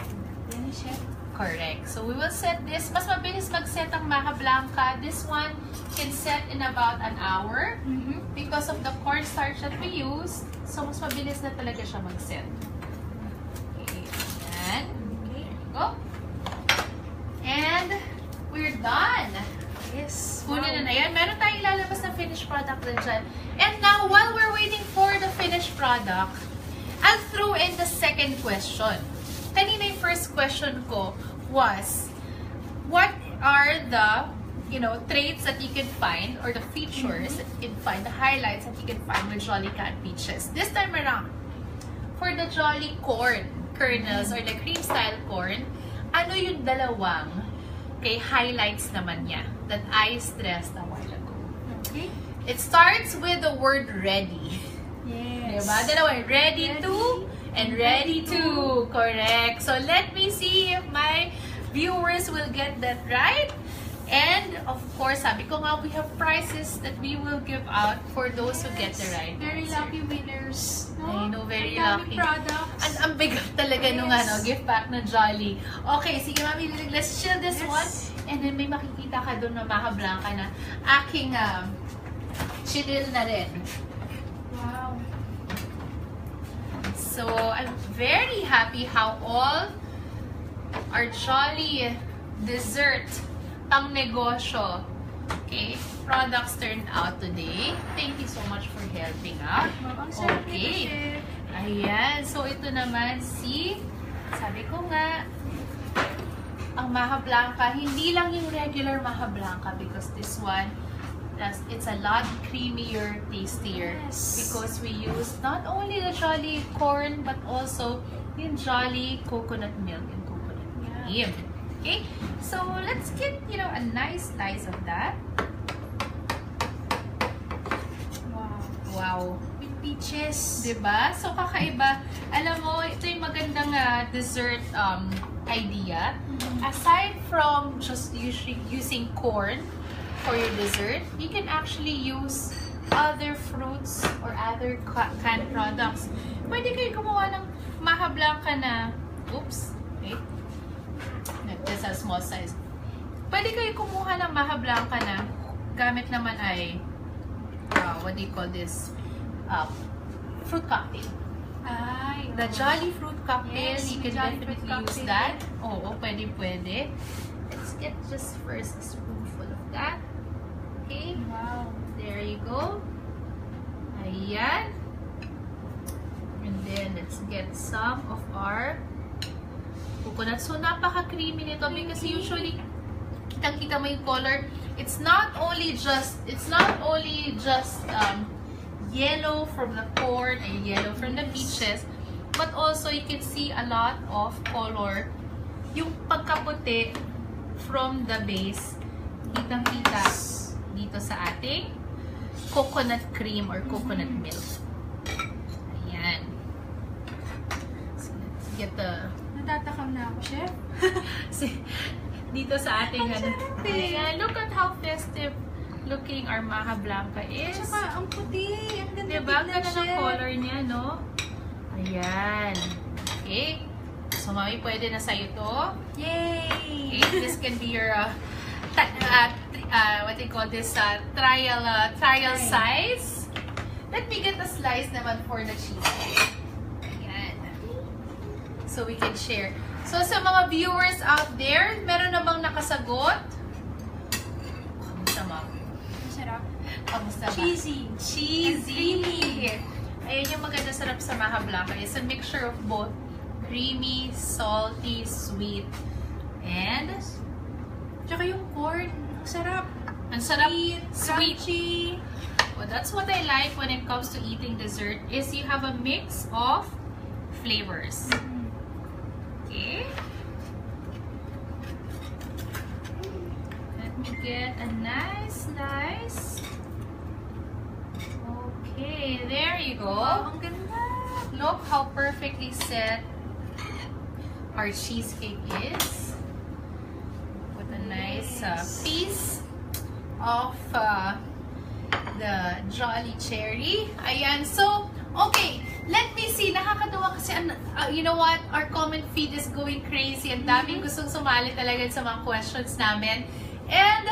Yan, chef.
Correct. So, we will set this. Mas mabilis mag-set ang Maha Blanca. This one can set in about an hour because of the cornstarch that we use. So, mas mabilis na talaga siya mag-set. Okay. Ayan.
Okay.
Go. And we're done.
Yes.
Kunin na yan. Meron tayong ilalabas na finished product din dyan. And now, while we're waiting for the finished product, I'll throw in the second question. Kanina yung first question ko was, what are the, traits that you can find or the features that you can find, the highlights that you can find with Jolly Canned Peaches? This time around, for the Jolly corn kernels or the cream style corn, ano yung dalawang highlights naman niya that I stressed a while ago?
Okay.
It starts with the word ready.
Yes.
Diba? Dalawa, ready to and ready to. Correct. So, let me see if my viewers will get that right. And, of course, sabi ko nga, we have prizes that we will give out for those who get the right
Very
answer.
lucky winners.
I know, very
Ang
lucky.
daming products.
Ang bigat talaga nung gift pack na Jolly. Okay, sige mami, let's chill this
Yes.
one. And then may makikita ka doon na Maha Blanca na aking chinil na rin.
Wow.
So, I'm very happy how all our Jolly dessert pang negosyo products turned out today. Thank you so much for helping out.
Ang sarap nito,
Okay.
chef.
Ayan. So, ito naman sabi ko nga, ang Maha Blanca, hindi lang yung regular Maha Blanca because this one, it's a lot creamier, tastier.
Yes.
Because we use not only the Jolly corn, but also yung Jolly coconut milk and coconut cream. Okay? So, let's get, a nice slice of that.
Wow.
Wow.
With peaches.
Diba? So, kakaiba. Alam mo, ito yung magandang dessert idea. Aside from just using corn for your dessert, you can actually use other fruits or other canned products. Pwede kayo gumawa ng Maha Blanca na, wait. This is a small size. Pwede kayo kumuha ng Maha Blanca na gamit naman ay, what do you call this? Fruit cocktail.
Ay,
The Jolly Fruit Cocktail,
Yes,
you can
Jolly Fruit
definitely use
Cocktail.
that. Oo, pwede. Let's get just first a spoonful of that. Okay,
Wow.
there you go. Ayan. And then, let's get some of our coconut. So, napaka-creamy nito because usually, kitang-kita mo yung color. It's not only just yellow from the corn and yellow from the peaches, but also you can see a lot of color. Yung pagkaputi from the base, kitang-kita dito sa ating coconut cream or coconut milk. Ayan. So, let's get the...
Natatakam na ako, chef.
dito sa ating
Ang sarap eh.
Ayan, look at how festive looking our Maha Blanca is.
Tsaka, ang puti. Ang ganda
Diba? Ang
tignan,
ganda ng
Chef.
color niya, no? Ayan. Okay. So, mami, pwede na sa'yo to.
Yay!
Okay, this can be your what do you call this, trial size. Let me get a slice naman for the cheesecake. Ayan. So we can share. So sa mga viewers out there, meron na bang nakasagot? Kamusta, ma'am?
Masarap.
Kamusta ba?
Cheesy.
Cheesy.
And creamy.
Ayun yung maganda sarap sa Maha Blanca. It's a mixture of both creamy, salty, sweet, and
Tsaka yung corn. Sarap.
ang sarap,
Sweet.
sweet. Well, that's what I like when it comes to eating dessert is you have a mix of flavors. Okay. Let me get a nice slice. Okay, there you go.
Wow, ang ganda.
Look how perfectly set our cheesecake is. With a nice piece of the Jolly Cherry. Ayan. So, okay. Let me see. Nakakatawa kasi, you know what? Our comment feed is going crazy. Ang daming gustong sumali talaga sa mga questions namin. And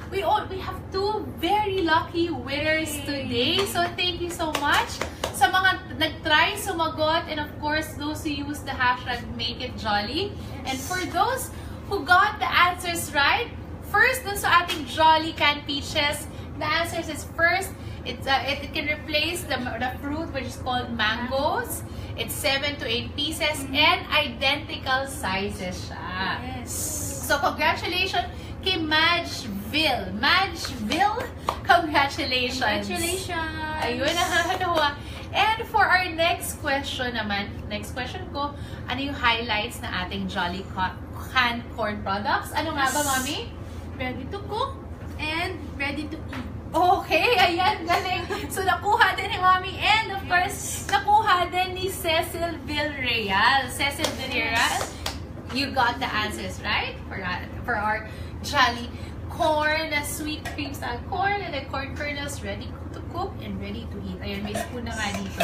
we have two very lucky winners today. So, thank you so much sa mga nag-try, sumagot, and of course, those who use the hashtag #MakeItJolly. And for those who got the answers right, first, dun sa ating Jolly Canned Peaches, the answers is first, it can replace the fruit, which is called mangoes. It's 7 to 8 pieces and identical sizes siya.
Yes.
So, congratulations kay Madgeville. Madgeville, congratulations.
Congratulations.
Ayun, nakakatawa. And for our next question naman, next question ko, ano yung highlights na ating Jolly canned corn products? Ano nga ba, Mami?
Ready to cook and ready to eat.
Okay, ayan, galing. So, nakuha din ni Mami. And of course, nakuha din ni Cecil Villarreal. Cecil Villarreal, you got the answers, right? For our Jolly corn, the sweet cream style corn, and the corn kernels ready to cook and ready to eat. Ayun, may spoon na nga dito.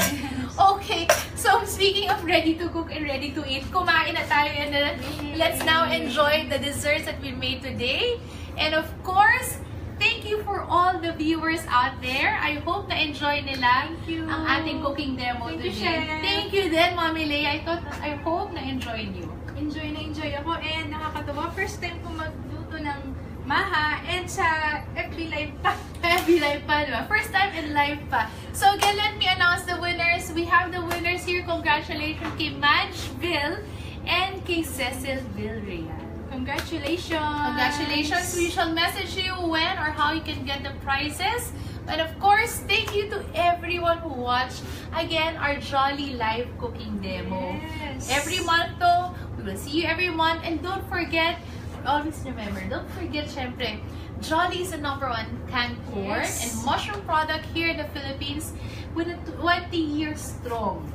Okay, so speaking of ready to cook and ready to eat, kumain na tayo and let's now enjoy the desserts that we made today. And of course, thank you for all the viewers out there. I hope na-enjoy nila ang ating cooking demo
Thank you,
today.
Chef.
Thank you din, Mami Leia. I hope na-enjoy you.
Enjoy na enjoy ako and nakakatawa. First time ko magluto ng Maha and sa FB Live pa.
FB Live pa, diba? First time in live pa. So again, let me announce the winners. We have the winners here. Congratulations kay Madgeville and kay Cecil Villarreal.
Congratulations!
Congratulations! We shall message you when or how you can get the prizes. And of course, thank you to everyone who watched, again, our Jolly live cooking demo.
Yes.
Every month though, we will see you every month. And don't forget, always remember, don't forget, syempre, Jolly is the #1 canned corn
Yes.
and mushroom product here in the Philippines with a 20-year strong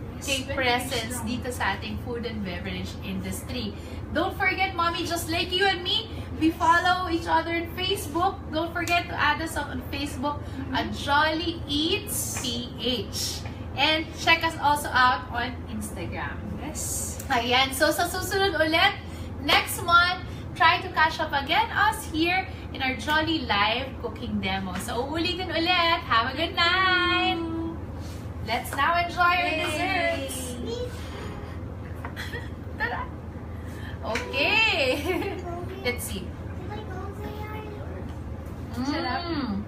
presence dito sa ating food and beverage industry. Don't forget, Mommy, just like you and me, we follow each other on Facebook. Don't forget to add us up on Facebook at Jolly Eats PH. And check us also out on Instagram.
Yes.
Ayan. So, sa susunod ulit, next month, try to catch up again us here in our Jolly live cooking demo. So, uulitin ulit. Have a good night! Let's now enjoy our desserts! Tara! Okay! Let's see.
Sarap.